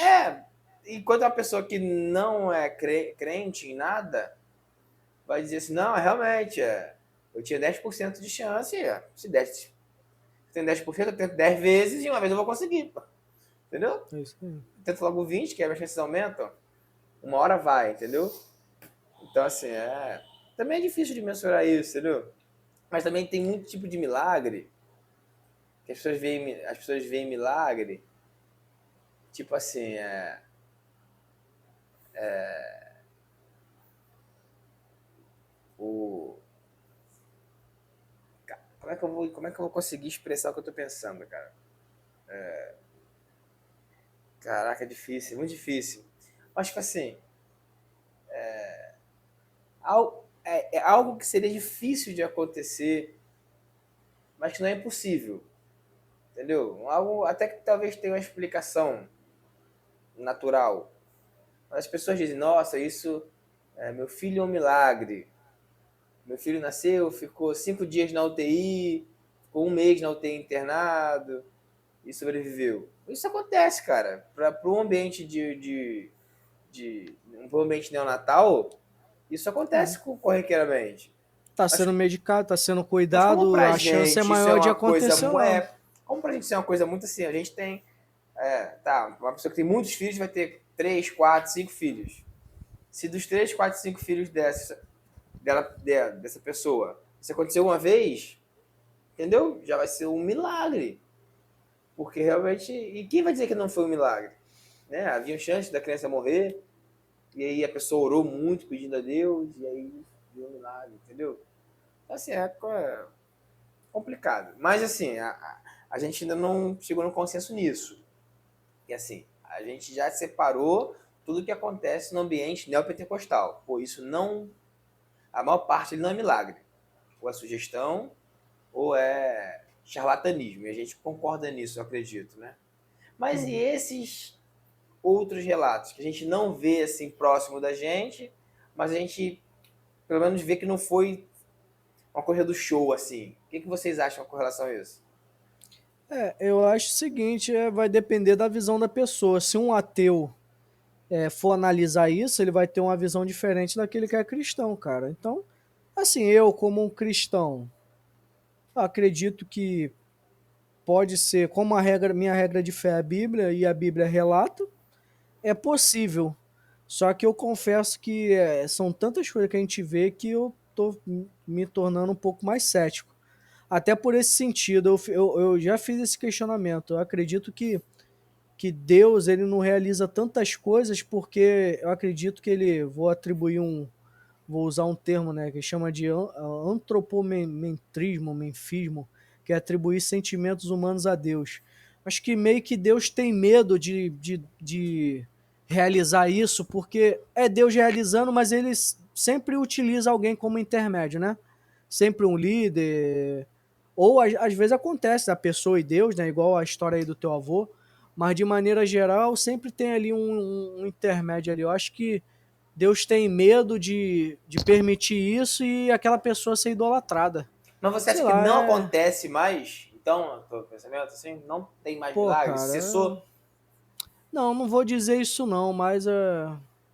Enquanto uma pessoa que não é crente em nada vai dizer assim, não, realmente, eu tinha 10% de chance, se 10, tem 10%, eu tento 10 vezes e uma vez eu vou conseguir. Entendeu? É isso aí. Eu tento logo 20, que as chances aumentam. Uma hora vai, entendeu? Então, assim, também é difícil de mensurar isso, entendeu? Mas também tem muito tipo de milagre que as pessoas veem milagre, tipo assim, o como é que eu vou conseguir expressar o que eu tô pensando, cara? Caraca, é difícil, muito difícil. Mas, tipo assim, é algo que seria difícil de acontecer, mas que não é impossível, entendeu? Algo até que talvez tenha uma explicação natural. Mas as pessoas dizem, nossa, isso, meu filho é um milagre. Meu filho nasceu, ficou 5 dias na UTI, ficou um mês na UTI internado e sobreviveu. Isso acontece, cara. Para um ambiente um ambiente neonatal, isso acontece corriqueiramente. Tá Mas, sendo medicado, tá sendo mas como cuidado, pra a chance é gente isso é maior de uma coisa. acontecer ou não. Como pra gente isso é uma coisa muito assim, a gente tem. Tá, uma pessoa que tem muitos filhos vai ter 3, 4, 5 filhos. Se dos 3, 4, 5 filhos dessa pessoa, isso aconteceu uma vez, entendeu? Já vai ser um milagre. Porque realmente. E quem vai dizer que não foi um milagre? Né? Havia chance da criança morrer, e aí a pessoa orou muito pedindo a Deus, e aí deu um milagre, entendeu? Então, assim, é complicado. Mas, assim, a gente ainda não chegou no consenso nisso. E, assim, a gente já separou tudo que acontece no ambiente neopentecostal. Pô, isso não. A maior parte não é milagre. Ou é sugestão, ou é charlatanismo. E a gente concorda nisso, eu acredito, né? Mas e esses outros relatos que a gente não vê assim próximo da gente, mas a gente pelo menos vê que não foi uma coisa do show assim. O que vocês acham com relação a isso? Eu acho o seguinte, vai depender da visão da pessoa. Se um ateu for analisar isso, ele vai ter uma visão diferente daquele que é cristão, cara. Então, assim, eu como um cristão, acredito que pode ser, como minha regra de fé é a Bíblia e a Bíblia relata, é possível. Só que eu confesso que são tantas coisas que a gente vê que eu tô me tornando um pouco mais cético. Até por esse sentido, eu já fiz esse questionamento. Eu acredito que Deus ele não realiza tantas coisas porque eu acredito que ele, vou usar um termo, né, que chama de antropometrismo, menfismo, que é atribuir sentimentos humanos a Deus. Acho que meio que Deus tem medo de realizar isso, porque é Deus realizando, mas ele sempre utiliza alguém como intermédio, né? Sempre um líder, ou às vezes acontece a pessoa e Deus, né? Igual a história aí do teu avô, mas de maneira geral sempre tem ali um intermédio ali. Eu acho que Deus tem medo de permitir isso e aquela pessoa ser idolatrada. Mas você Sei acha que lá, não acontece mais? Então, o pensamento assim, não tem mais Pô, milagre? cara. Cessou? Não vou dizer isso não, mas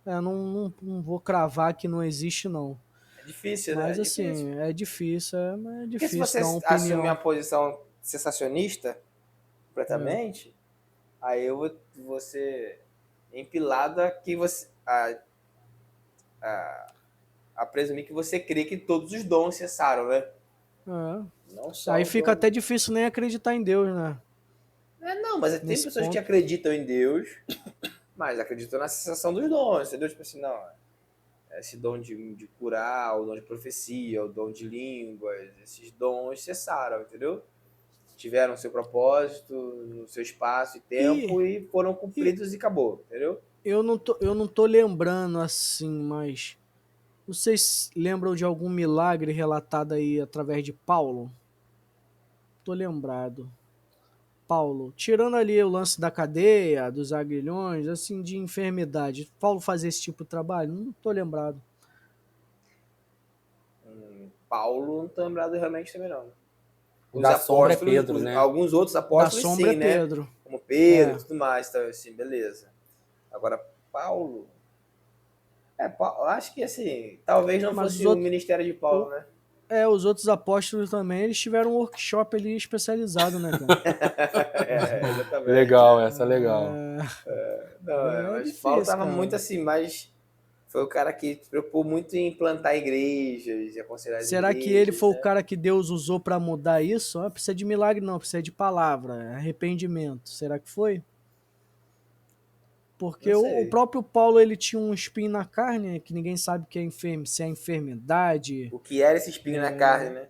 não vou cravar que não existe não. É difícil, né? É Mas difícil. assim, é Porque se difícil você dar uma assumir uma opinião. posição sensacionista É, completamente, aí eu vou ser empilada que você a presumir que você crê que todos os dons cessaram, né? é. Não só Aí o fica dom. até difícil nem acreditar em Deus, né? Não, mas tem Nesse pessoas que ponto. acreditam em Deus, mas acreditam na cessação dos dons, entendeu? Tipo assim, não, esse dom de curar, o dom de profecia, o dom de línguas, esses dons cessaram, entendeu? Tiveram seu propósito, no seu espaço e E, tempo e foram e cumpridos e acabou, entendeu? eu não tô lembrando assim, mas vocês lembram de algum milagre relatado aí através de Paulo? Tô lembrado. Paulo, tirando ali o lance da cadeia, dos aguilhões, assim, de enfermidade, Paulo fazia esse tipo de trabalho? Não tô lembrado. Paulo não tô lembrado realmente também não. os Da sombra é apóstolos, Pedro, né? alguns outros Da apóstolos sombra sim, é né? Pedro. Como Pedro É. e tudo mais, então, assim, beleza. Agora, Paulo... acho que, assim, talvez não Mas fosse o ministério de Paulo, né? os outros apóstolos também, eles tiveram um workshop ali especializado, né, cara? Exatamente. Legal, essa é legal. Não, É mas Paulo difícil, tava muito cara. assim, mas foi o cara que se preocupou muito em plantar igrejas e aconselhar as Será que ele igrejas, foi o né? cara que Deus usou pra mudar isso? Ah, precisa de milagre não, precisa de palavra, arrependimento. Será que foi? Não Porque o sei. próprio Paulo, ele tinha um espinho na carne, que ninguém sabe que é se é enfermidade. O que era esse espinho na carne, né?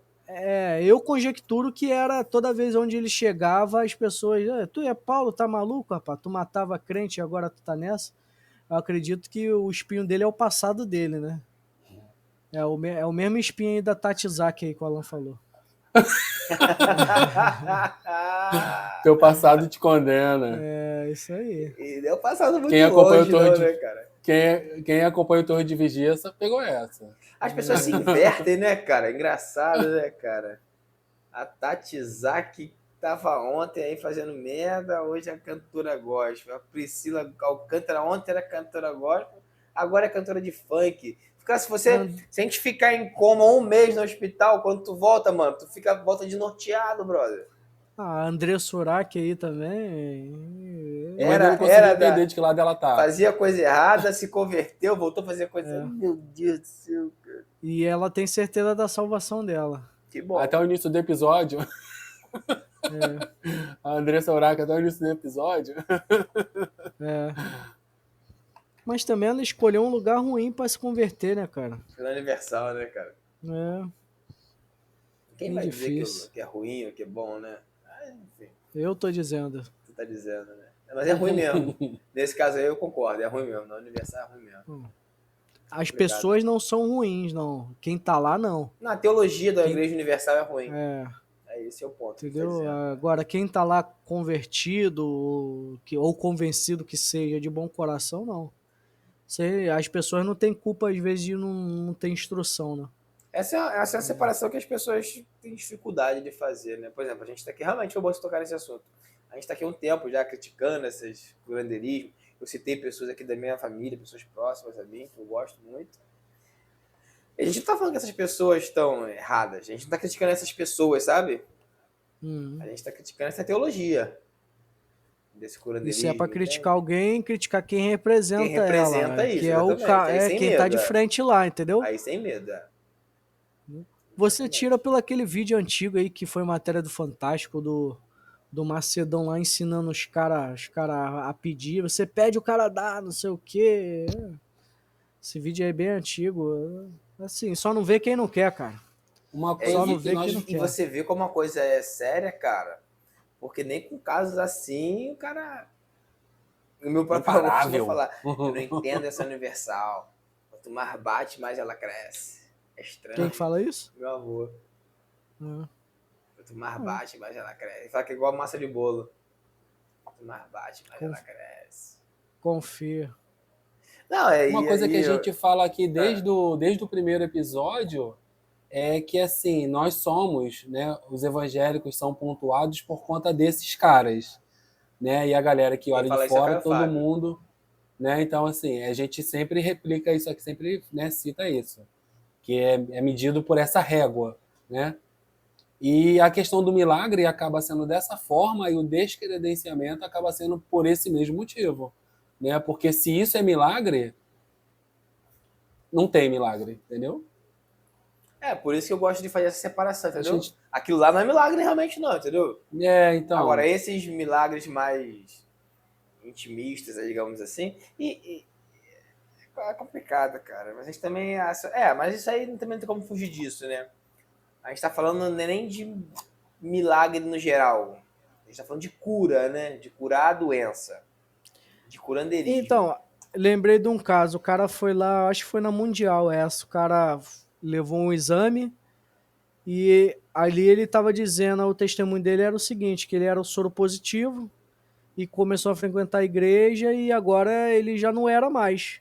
Eu conjecturo que era toda vez onde ele chegava, as pessoas, tu é Paulo, tá maluco, rapaz? Tu matava crente e agora tu tá nessa? Eu acredito que o espinho dele é o passado dele, né? É o mesmo espinho aí da Tati Zaki aí que o Alan falou. Teu passado te condena. É, isso aí. E deu passado muito Quem acompanha o longe, Torre não, de, né, cara? quem acompanha o Torre de Vigia pegou essa. As pessoas se invertem, né, cara? Engraçado, né, cara? A Tati Zaki tava ontem aí fazendo merda, hoje é cantora gospel. A Priscila Alcântara ontem era cantora gospel, agora é cantora de funk. Se a gente ficar em coma um mês no hospital, quando tu volta, mano, volta de norteado, brother. A André Surak aí também. Eu ainda não consegui entender de que lado ela tá. Fazia coisa errada, se converteu, voltou a fazer coisa. Meu Deus do céu, cara. E ela tem certeza da salvação dela. Que bom. Até o início do episódio. A Andressa Urach, até o início do episódio. Mas também ela escolheu um lugar ruim pra se converter, né, cara? Pela Universal, né, cara? Quem Bem vai difícil. dizer que é ruim ou que é bom, né? Enfim, Eu tô dizendo. tu tá dizendo, né? Mas é ruim mesmo. Nesse caso aí eu concordo, é ruim mesmo. Na Universal é ruim mesmo. As Complicado. pessoas não são ruins, não. Quem tá lá, não. Na teologia da Igreja Universal é ruim. Esse é o ponto. Entendeu? Agora, quem tá lá convertido ou convencido que seja de bom coração, não. As pessoas não têm culpa, às vezes, de não ter instrução, né? Essa é a separação que as pessoas têm dificuldade de fazer, né? Por exemplo, a gente está aqui, realmente foi bom você tocar nesse assunto. A gente está aqui há um tempo já criticando esses curandeirismos. Eu citei pessoas aqui da minha família, pessoas próximas a mim, que eu gosto muito. A gente não está falando que essas pessoas estão erradas. A gente não está criticando essas pessoas, sabe? A gente está criticando essa teologia desse curandeirismo. Isso é para criticar alguém, criticar quem representa ela. Isso, que é quem tá de frente lá, entendeu? Aí sem medo, Você tira pelo aquele vídeo antigo aí que foi matéria do Fantástico, do Macedão lá ensinando os caras a pedir. Você pede, o cara dá, não sei o quê. Esse vídeo aí é bem antigo. Assim, só não vê quem não quer, cara. Só não vê quem não quer. E você vê como a coisa é séria, cara. Porque nem com casos assim, o cara... O meu próprio avô costuma falar, eu não entendo essa Universal. Quanto mais bate, mais ela cresce. É estranho. Quem que fala isso? Meu avô. Quanto mais bate, mais ela cresce. Ele fala que é igual massa de bolo. Quanto mais bate, mais ela cresce. Confia. Não, uma coisa que a gente fala aqui desde o primeiro episódio é que, assim, nós somos, né, os evangélicos são pontuados por conta desses caras, né, e a galera que olha de fora, todo mundo, né, então, assim, a gente sempre replica isso aqui, sempre, né, cita isso, que é medido por essa régua, né, e a questão do milagre acaba sendo dessa forma e o descredenciamento acaba sendo por esse mesmo motivo, né, porque se isso é milagre, não tem milagre, entendeu? Por isso que eu gosto de fazer essa separação, entendeu? Aquilo lá não é milagre realmente não, entendeu? Então... Agora, esses milagres mais intimistas, digamos assim, é complicado, cara. Mas a gente também... mas isso aí também não tem como fugir disso, né? A gente tá falando nem de milagre no geral. A gente tá falando de cura, né? De curar a doença. De curandeirismo. Então, lembrei de um caso. O cara foi lá, acho que foi na Mundial essa. O cara levou um exame e ali ele estava dizendo, o testemunho dele era o seguinte, que ele era o soro positivo e começou a frequentar a igreja e agora ele já não era mais.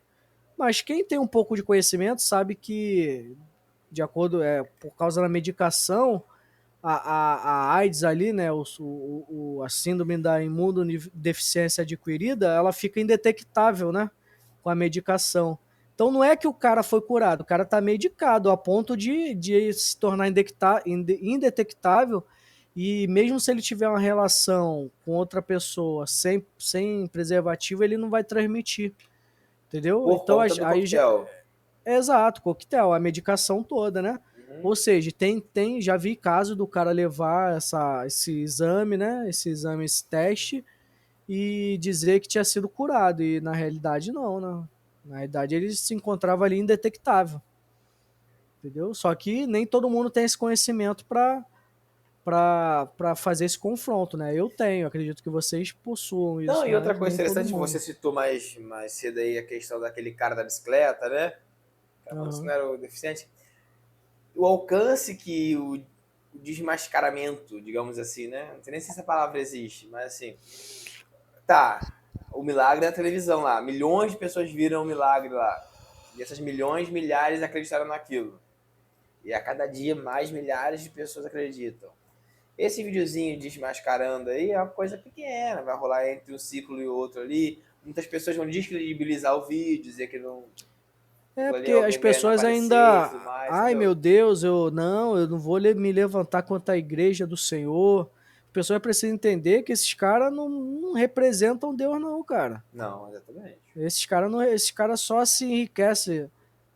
Mas quem tem um pouco de conhecimento sabe que, de acordo, por causa da medicação, a AIDS ali, né, a síndrome da imunodeficiência adquirida, ela fica indetectável, né, com a medicação. Então não é que o cara foi curado, o cara tá medicado a ponto de se tornar indetectável, e mesmo se ele tiver uma relação com outra pessoa sem preservativo, ele não vai transmitir, entendeu? Por Então conta do aí coquetel. exato, coquetel, a medicação toda, né? Uhum. Ou seja, já vi caso do cara levar esse exame, né? Esse teste e dizer que tinha sido curado. E na realidade não, né? Na realidade ele se encontrava ali indetectável. Entendeu? Só que nem todo mundo tem esse conhecimento para fazer esse confronto, né? Eu tenho, acredito que vocês possuam Não, isso, e outra mas coisa nem todo interessante, você mundo. citou mais cedo aí a questão daquele cara da bicicleta, né? O cara falou que Aham. não era o deficiente. O alcance que o desmascaramento, digamos assim, né? Não sei nem se essa palavra existe, mas assim, tá, o milagre da televisão lá, milhões de pessoas viram o milagre lá. E essas milhões, milhares acreditaram naquilo. E a cada dia mais milhares de pessoas acreditam. Esse videozinho desmascarando aí é uma coisa pequena, vai rolar entre um ciclo e outro ali. Muitas pessoas vão descredibilizar o vídeo, dizer que não, É, ali porque as alguém querendo pessoas aparecer e tudo ainda. mais, Ai, entendeu? meu Deus, eu não vou me levantar contra a igreja do Senhor. As pessoas precisam entender que esses caras não representam Deus, não, cara. Não, exatamente. Esses caras só se enriquecem.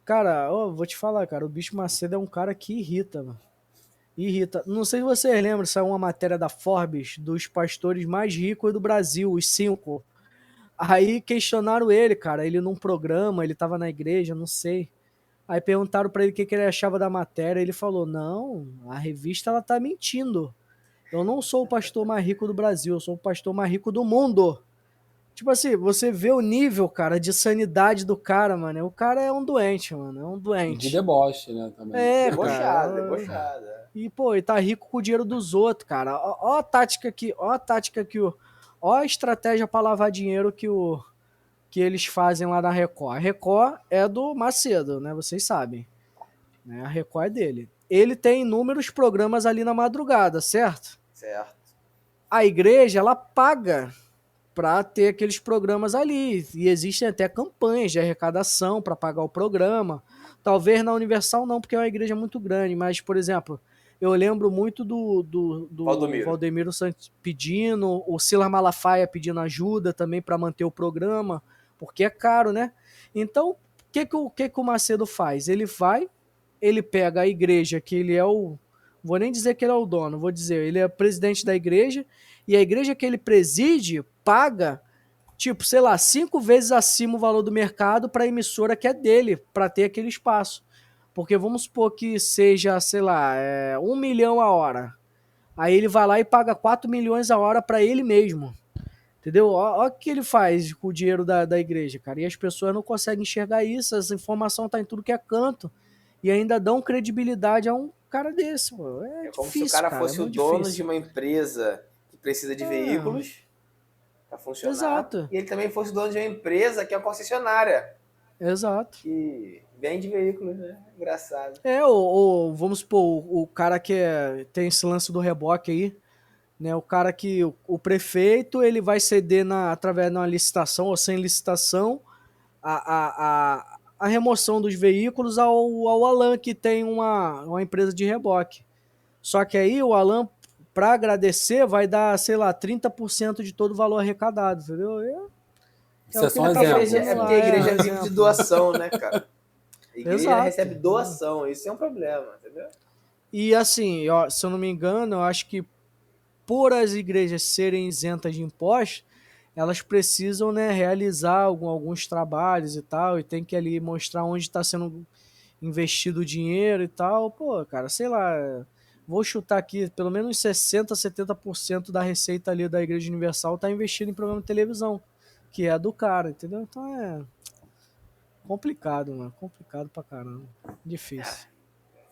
Cara, ó, vou te falar, cara, o Bicho Macedo é um cara que irrita, mano. Irrita. Não sei se vocês lembram, saiu uma matéria da Forbes dos pastores mais ricos do Brasil, os 5. Aí questionaram ele, cara, ele num programa, ele tava na igreja, não sei. Aí perguntaram pra ele o que ele achava da matéria, ele falou: "Não, a revista ela tá mentindo. Eu não sou o pastor mais rico do Brasil, eu sou o pastor mais rico do mundo." Tipo assim, você vê o nível, cara, de sanidade do cara, mano. O cara é um doente, mano, é um E de doente. deboche, né, também. É, Debochado, cara. debochado. E pô, ele tá rico com o dinheiro dos outros, cara. Ó a tática que, ó a tática que o, ó a estratégia pra lavar dinheiro que eles fazem lá na Record. A Record é do Macedo, né? Vocês sabem. Né? A Record é dele. Ele tem inúmeros programas ali na madrugada, certo? Certo. A igreja, ela paga para ter aqueles programas ali. E existem até campanhas de arrecadação para pagar o programa. Talvez na Universal não, porque é uma igreja muito grande, mas, por exemplo, eu lembro muito do Valdomiro. Valdemiro Santos pedindo, o Silas Malafaia pedindo ajuda também para manter o programa, porque é caro, né? Então, o que o Macedo faz? Ele pega a igreja, que ele é o. Vou nem dizer que ele é o dono, vou dizer, ele é presidente da igreja, e a igreja que ele preside paga, tipo, sei lá, 5 vezes acima o valor do mercado para a emissora que é dele, para ter aquele espaço. Porque vamos supor que seja, sei lá, 1 milhão a hora. Aí ele vai lá e paga 4 milhões a hora para ele mesmo. Entendeu? Olha o que ele faz com o dinheiro da igreja, cara. E as pessoas não conseguem enxergar isso. Essa informação tá em tudo que é canto. E ainda dão credibilidade a um cara desse, pô. É É como se o difícil, cara cara. É fosse o muito dono de difícil. uma empresa que precisa de É, veículos para funcionar, exato. e ele também fosse o dono de uma empresa que é uma concessionária Exato. que vende veículos, né? Engraçado. Ou vamos supor, o cara que tem esse lance do reboque aí, né? O cara que o prefeito ele vai ceder através de uma licitação ou sem licitação a remoção dos veículos ao Alan, que tem uma empresa de reboque. Só que aí o Alan, para agradecer, vai dar, sei lá, 30% de todo o valor arrecadado, entendeu? É Isso o é que só ele um É tá porque a exemplo, igreja, fazendo é assim. porque a lá, igreja vive de exemplo. doação, né, cara? A igreja recebe Exato. doação, isso é um problema, entendeu? E assim, ó, se eu não me engano, eu acho que por as igrejas serem isentas de impostos, elas precisam, né, realizar alguns trabalhos e tal, e tem que ali mostrar onde está sendo investido o dinheiro e tal. Pô, cara, sei lá, vou chutar aqui, pelo menos 60, 70% da receita ali da Igreja Universal está investido em programa de televisão, que é do cara, entendeu? Então é complicado, mano, complicado pra caramba, difícil.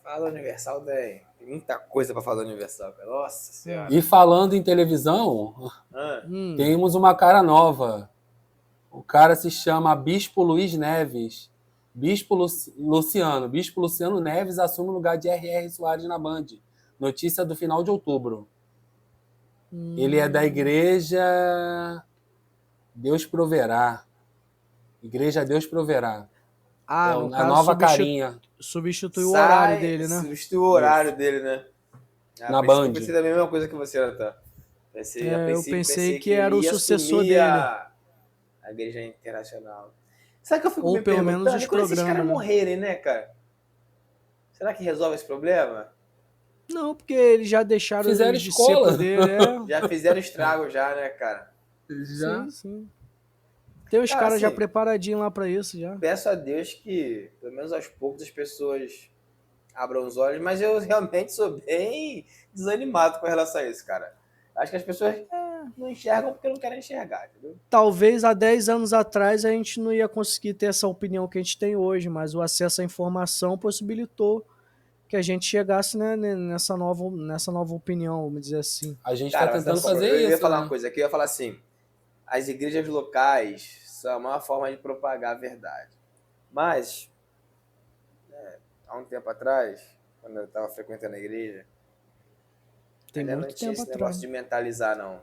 Fala Universal tem muita coisa pra falar do Universal, cara. Nossa senhora. E falando em televisão, Ah, Hum, temos uma cara nova. O cara se chama Bispo Luiz Neves. Bispo Luciano. Bispo Luciano Neves assume o lugar de R.R. Soares na Band. Notícia do final de outubro. Ele é da igreja Deus Proverá. Igreja Deus Proverá. Ah, É no a caso, nova carinha substitui o horário Sai, dele, né? substitui o horário dele, né? Ah, na Band. pensei da mesma coisa que você, Natan. A Eu princípio, pensei pensei que que era ele o ia sucessor assumir dele. a Igreja Internacional. Sabe o que eu fico Ou me pelo menos perguntando? os E quando esses caras programas, né? morrerem, né, cara? Será que resolve esse problema? Não, porque eles já deixaram Fizeram os discípulos escola. dele, Já fizeram estrago já, né, cara? Já. Sim. Tem os Cara, caras já assim, preparadinhos lá pra isso já. peço a Deus que, pelo menos aos poucos, as pessoas abram os olhos, mas eu realmente sou bem desanimado com relação a isso, cara. Acho que as pessoas não enxergam porque não querem enxergar, entendeu? Talvez há 10 anos atrás a gente não ia conseguir ter essa opinião que a gente tem hoje, mas o acesso à informação possibilitou que a gente chegasse, né, nessa nova opinião, vamos dizer assim. A gente está Cara, mas tentando fazer eu ia isso, falar uma né? coisa aqui, eu ia falar assim, as igrejas locais são uma forma de propagar a verdade. Mas, há um tempo atrás, quando eu estava frequentando a igreja, Tem ainda não muito tinha tempo esse atrás. negócio de mentalizar, não.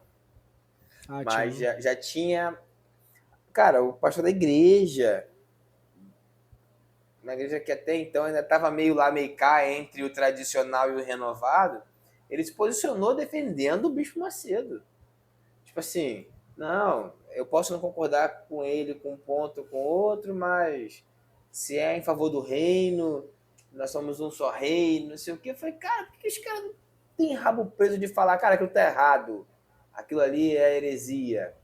Ah, Mas tinha. já tinha... Cara, o pastor da igreja, uma igreja que até então ainda estava meio lá, meio cá, entre o tradicional e o renovado, ele se posicionou defendendo o Bispo Macedo. Tipo assim, não, eu posso não concordar com ele com um ponto com outro, mas se é em favor do reino, nós somos um só reino, não sei o quê. Eu falei, cara, por que os caras não têm rabo preso de falar, cara, aquilo tá errado, aquilo ali é heresia?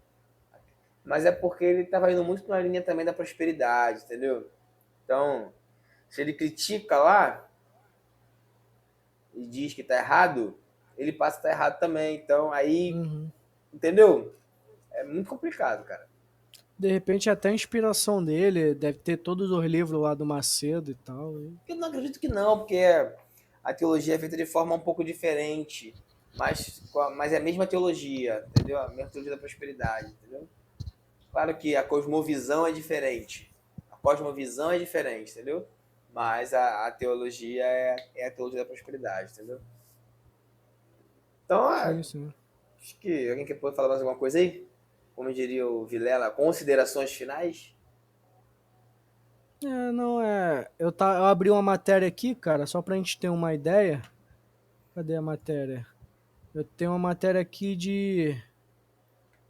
Mas é porque ele estava indo muito na linha também da prosperidade, entendeu? Então, se ele critica lá e diz que tá errado, ele passa a estar errado também. Então, aí, Uhum. entendeu? É muito complicado, cara. De repente até a inspiração dele, deve ter todos os livros lá do Macedo e tal. Eu não acredito que não, porque a teologia é feita de forma um pouco diferente, mas é a mesma teologia, entendeu? A mesma teologia da prosperidade, entendeu? Claro que a cosmovisão é diferente, a cosmovisão é diferente, entendeu? Mas a teologia é a teologia da prosperidade, entendeu? Então, Sim. acho que alguém quer falar mais alguma coisa aí? Como diria o Vilela, considerações finais? Não é. Eu abri uma matéria aqui, cara, só pra gente ter uma ideia. Cadê a matéria? Eu tenho uma matéria aqui de.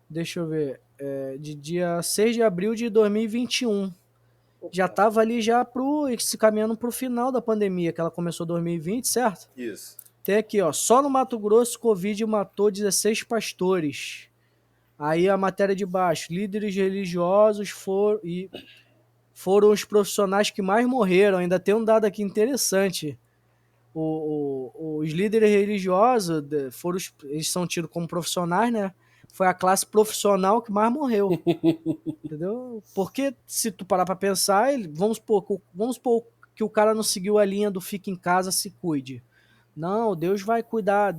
Deixa eu ver. De dia 6 de abril de 2021. Já Opa. tava ali já se caminhando pro final da pandemia, que ela começou em 2020, certo? Isso. Tem aqui, ó. Só no Mato Grosso, Covid matou 16 pastores. Aí a matéria de baixo. Líderes religiosos foram os profissionais que mais morreram. Ainda tem um dado aqui interessante. Os líderes religiosos eles são tidos como profissionais, né? Foi a classe profissional que mais morreu. Entendeu? Porque se tu parar pra pensar, vamos supor que o cara não seguiu a linha do fica em casa, se cuide. Não, Deus vai cuidar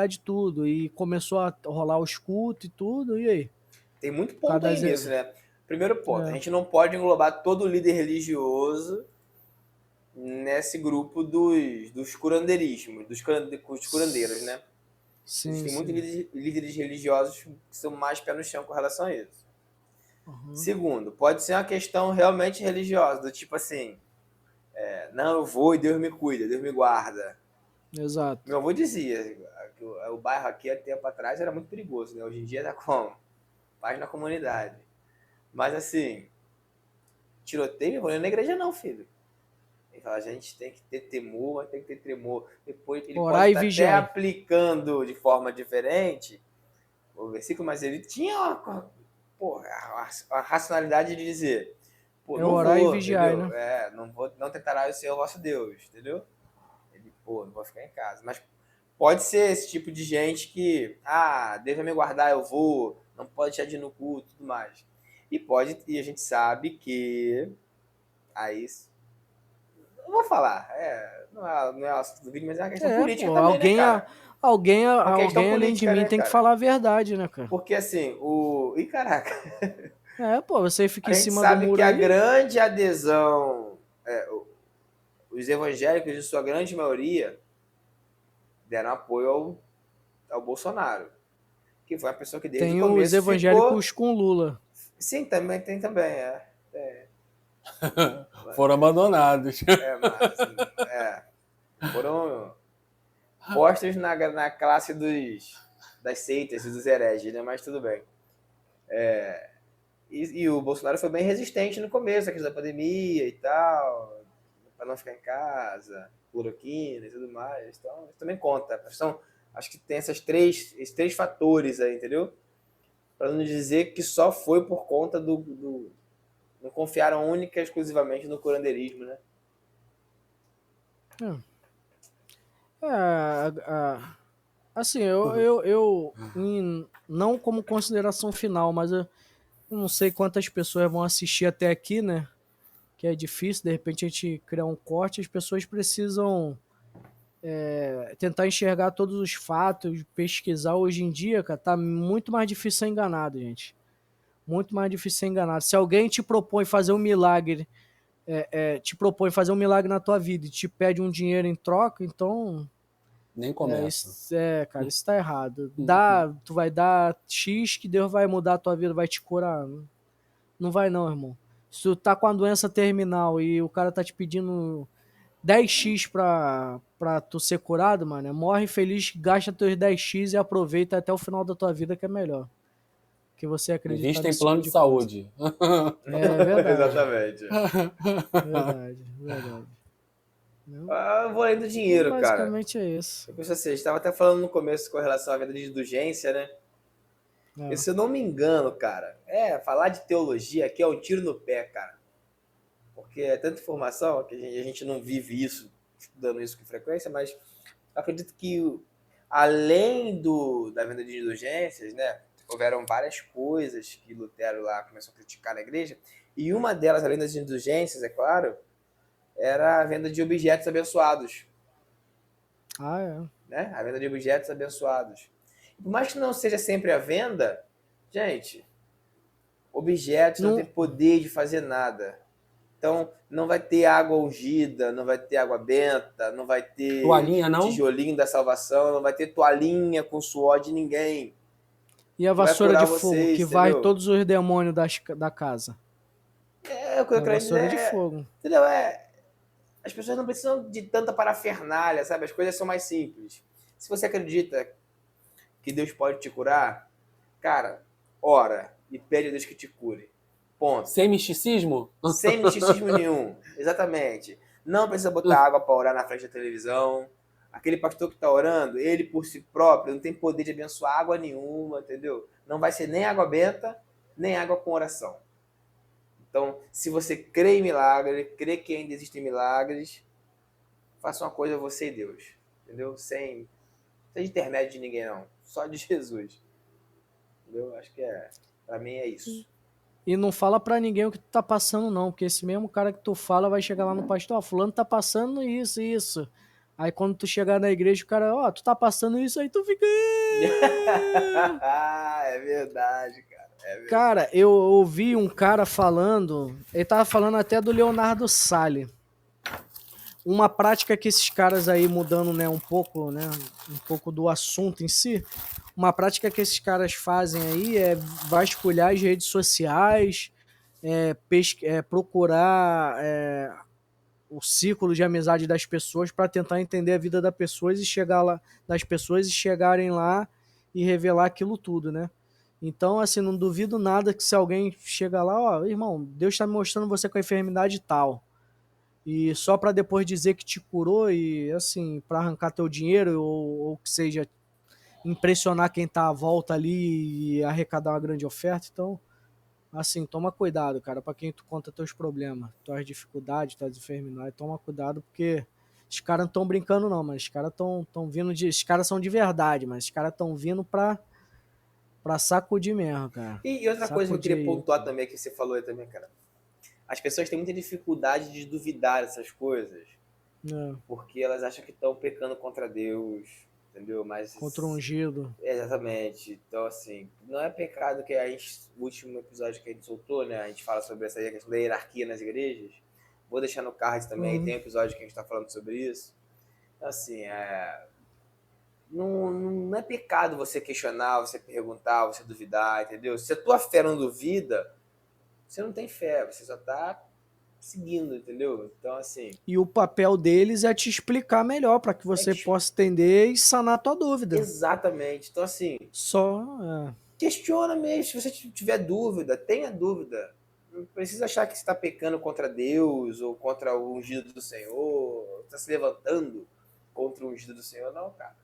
de tudo. E começou a rolar os cultos e tudo, e aí? Tem muito Por causa ponto aí das... nisso, né? Primeiro ponto, a É, gente não pode englobar todo líder religioso nesse grupo dos curandeirismos, dos curandeiros, né? sim, Existem muitos sim. líderes religiosos que são mais pé no chão com relação a isso. Uhum. Segundo, pode ser uma questão realmente religiosa, do tipo assim, não, eu vou e Deus me cuida, Deus me guarda. Exato. Meu avô dizia que o bairro aqui há tempo atrás era muito perigoso, né? Hoje em dia tá como? Paz na comunidade. Mas assim, tiroteio, eu vou na igreja não, filho. Ele fala, a gente tem que ter temor, mas tem que ter tremor. Depois ele pode Orar e estar até vigiar. aplicando de forma diferente o versículo, mas ele tinha a racionalidade de dizer, pô, É não orar e vou, vigiar, entendeu? né? Não tentará o Senhor vosso Deus, entendeu? Ele, pô, não vou ficar em casa. Mas pode ser esse tipo de gente que, Deus vai me guardar, eu vou, não pode deixar de ir no culto e tudo mais. E a gente sabe que aí eu vou falar, não é o assunto do vídeo, mas é uma questão política Pô, também, né, cara? Uma questão além de política, mim né, tem que cara? falar a verdade, né, cara? Porque assim, Ih, caraca, Pô, você fica a em gente cima do sabe que muro a aí. grande adesão, os evangélicos, em sua grande maioria, deram apoio ao Bolsonaro. Que foi uma pessoa que desde Tem o começo os evangélicos com Lula. Sim, também tem também, Foram abandonados. Foram postos na classe das seitas e dos hereges, né? Mas tudo bem. E o Bolsonaro foi bem resistente no começo, a questão da pandemia e tal, para não ficar em casa, cloroquina e tudo mais. Então, isso também conta. Acho que tem esses três fatores aí, entendeu? Para não dizer que só foi por conta do não confiaram única e exclusivamente no curandeirismo, né? Assim, eu não como consideração final, mas eu não sei quantas pessoas vão assistir até aqui, né? Que é difícil, de repente a gente criar um corte, as pessoas precisam tentar enxergar todos os fatos, pesquisar. Hoje em dia, cara, tá muito mais difícil ser enganado, gente. Muito mais difícil ser enganado. Se alguém te propõe fazer um milagre, na tua vida e te pede um dinheiro em troca, então Nem começa. cara, isso tá errado. Tu vai dar X que Deus vai mudar a tua vida, vai te curar. Não vai não, irmão. Se tu tá com a doença terminal e o cara tá te pedindo 10x pra tu ser curado, mano, morre feliz, gasta teus 10x e aproveita até o final da tua vida, que é melhor. Que você acredita Invista em nesse plano tipo de coisa. saúde. É verdade. Exatamente. Verdade. Eu vou além do dinheiro, cara. Basicamente é isso. Eu penso assim, a gente estava até falando no começo com relação à venda de indulgência, né? E se eu não me engano, cara, falar de teologia aqui é um tiro no pé, cara. Porque é tanta informação que a gente não vive isso, estudando isso com frequência, mas acredito que além da venda de indulgências, né, houveram várias coisas que Lutero lá começou a criticar na igreja, e uma delas, além das indulgências, é claro, era a venda de objetos abençoados. Né? A venda de objetos abençoados. Por mais que não seja sempre a venda, gente, objetos não tem poder de fazer nada. Então, não vai ter água ungida, não vai ter água benta, não vai ter toalhinha, não? tijolinho da salvação, não vai ter toalhinha com suor de ninguém. E a vassoura de fogo, que vai todos os demônios da casa. O que eu creio vassoura de fogo. Entendeu? As pessoas não precisam de tanta parafernália, sabe? As coisas são mais simples. Se você acredita que Deus pode te curar, cara, ora e pede a Deus que te cure. Ponto. Sem misticismo? Sem misticismo nenhum. Exatamente. Não precisa botar água para orar na frente da televisão. Aquele pastor que está orando, ele por si próprio não tem poder de abençoar água nenhuma, entendeu? Não vai ser nem água benta, nem água com oração. Então, se você crê em milagre, crê que ainda existem milagres, faça uma coisa você e Deus. Entendeu? Sem intermédio de ninguém, não. Só de Jesus. Entendeu? Acho que pra mim é isso. E não fala pra ninguém o que tu tá passando, não. Porque esse mesmo cara que tu fala vai chegar lá no pastor, fulano tá passando isso. Aí quando tu chegar na igreja, o cara, tu tá passando isso, aí tu fica... É verdade, cara. Cara, eu ouvi um cara falando, ele tava falando até do Leonardo Salles. Uma prática que esses caras aí, mudando, né, um pouco do assunto em si, uma prática que esses caras fazem aí é vasculhar as redes sociais, procurar o círculo de amizade das pessoas para tentar entender a vida das pessoas e chegarem lá e revelar aquilo tudo, né? Então, assim, não duvido nada que se alguém chega lá, irmão, Deus está me mostrando você com a enfermidade tal. E só para depois dizer que te curou e, assim, para arrancar teu dinheiro ou que seja impressionar quem tá à volta ali e arrecadar uma grande oferta. Então, assim, toma cuidado, cara, para quem tu conta teus problemas, tuas dificuldades, tuas enfermidades, toma cuidado porque os caras não estão brincando não, mas os caras estão vindo os caras são de verdade, mas os caras estão vindo pra sacudir mesmo, cara. E outra coisa que eu queria pontuar também, que você falou aí também, cara. As pessoas têm muita dificuldade de duvidar dessas coisas. Porque elas acham que estão pecando contra Deus, entendeu? Mas contra o ungido. Exatamente. Então, assim, não é pecado que o último episódio que a gente soltou, né? A gente fala sobre essa questão da hierarquia nas igrejas. Vou deixar no card também, tem um episódio que a gente está falando sobre isso. Então, assim, não é pecado você questionar, você perguntar, você duvidar, entendeu? Se a tua fé não duvida, você não tem fé, você só tá seguindo, entendeu? Então, assim, E o papel deles é te explicar melhor para que você possa entender e sanar a tua dúvida. exatamente. Então, assim, Só. questiona mesmo. Se você tiver dúvida, tenha dúvida. Não precisa achar que você está pecando contra Deus ou contra o ungido do Senhor, está se levantando contra o ungido do Senhor, não, cara.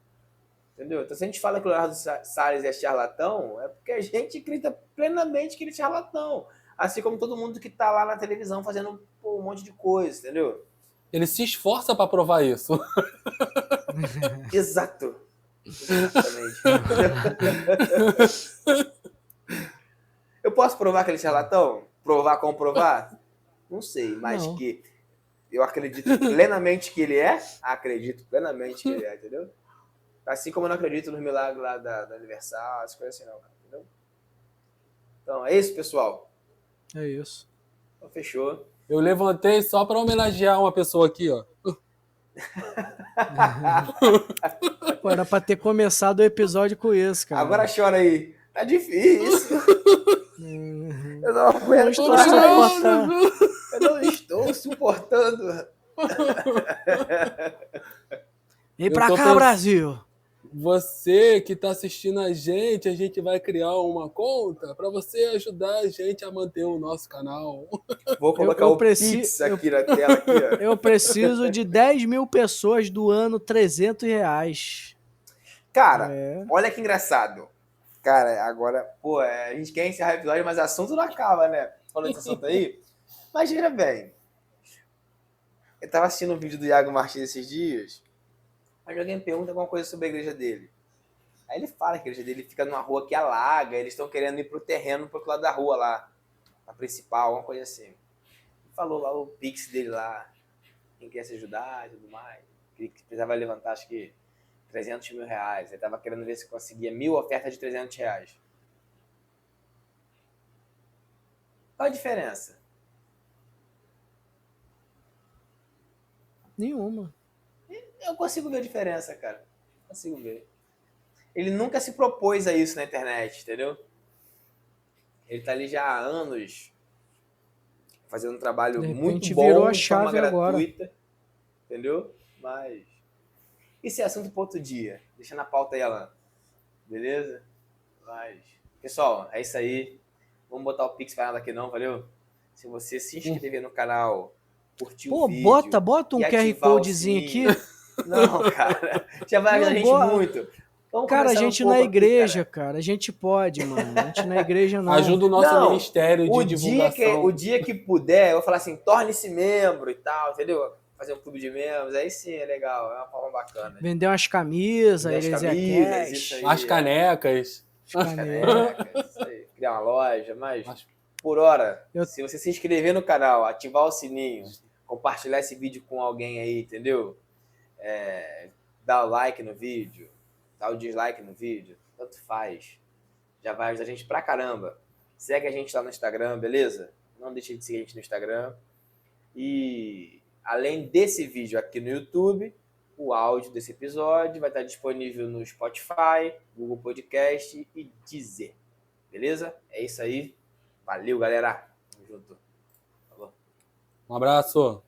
Entendeu? Então, se a gente fala que o Leonardo Salles é charlatão, é porque a gente acredita plenamente que ele é charlatão. Assim como todo mundo que está lá na televisão fazendo um monte de coisa, entendeu? Ele se esforça para provar isso. Exato. Exatamente. Eu posso provar que ele é charlatão? Provar, comprovar? Não sei, mas Não. que eu acredito plenamente que ele é, acredito plenamente que ele é, entendeu? Assim como eu não acredito nos milagres lá da Universal, as coisas assim não, entendeu? Então é isso, pessoal. É isso. Então fechou. Eu levantei só para homenagear uma pessoa aqui, ó. Pô, era pra ter começado o episódio com isso, cara. Agora chora aí. Tá difícil. Eu não aguento estou mais. suportando. Eu não estou suportando. Vem pra cá, Brasil. Você que está assistindo a gente vai criar uma conta para você ajudar a gente a manter o nosso canal. Vou colocar o Pix aqui na tela. Aqui, ó. Eu preciso de 10 mil pessoas doando R$300. Cara, olha que engraçado. Cara, agora, pô, a gente quer encerrar o episódio, mas o assunto não acaba, né? Falando desse assunto aí. Mas veja bem. Eu tava assistindo um vídeo do Iago Martins esses dias. Aí alguém pergunta alguma coisa sobre a igreja dele. Aí ele fala que a igreja dele fica numa rua que alaga, eles estão querendo ir pro terreno pro outro lado da rua lá. A principal, uma coisa assim. Ele falou lá o Pix dele lá. Quem quer se ajudar e tudo mais. Que precisava levantar, acho que R$300 mil. Ele tava querendo ver se conseguia 1000 ofertas de R$300. Qual a diferença? Nenhuma. Eu consigo ver a diferença, cara. Consigo ver. Ele nunca se propôs a isso na internet, entendeu? Ele tá ali já há anos fazendo um trabalho muito bom, virou a de forma chave agora. gratuita, entendeu? Mas esse é assunto para outro dia. Deixa na pauta aí, Alan. Beleza? Mas, pessoal, é isso aí. Vamos botar o Pix para nada aqui não, valeu? Se você se inscrever no canal, curtir o vídeo... bota um QR Codezinho aqui. Não, cara. Já vai ajudar a gente muito. Vamos cara, a gente na igreja, aqui, cara. A gente pode, mano. A gente na igreja não. Ajuda o nosso ministério de divulgação. O dia que puder, eu vou falar assim, torne-se membro e tal, entendeu? Fazer um clube de membros, aí sim é legal, é uma forma bacana. Vender umas camisas, isso aí, as canecas. As canecas, isso aí. Criar uma loja, mas por hora, se você se inscrever no canal, ativar o sininho, compartilhar esse vídeo com alguém aí, entendeu? Dar o like no vídeo, dar o dislike no vídeo, tanto faz. Já vai ajudar a gente pra caramba. Segue a gente lá no Instagram, beleza? Não deixe de seguir a gente no Instagram. E além desse vídeo aqui no YouTube, o áudio desse episódio vai estar disponível no Spotify, Google Podcast e Deezer. Beleza? É isso aí. Valeu, galera. Tamo junto. Falou. Um abraço.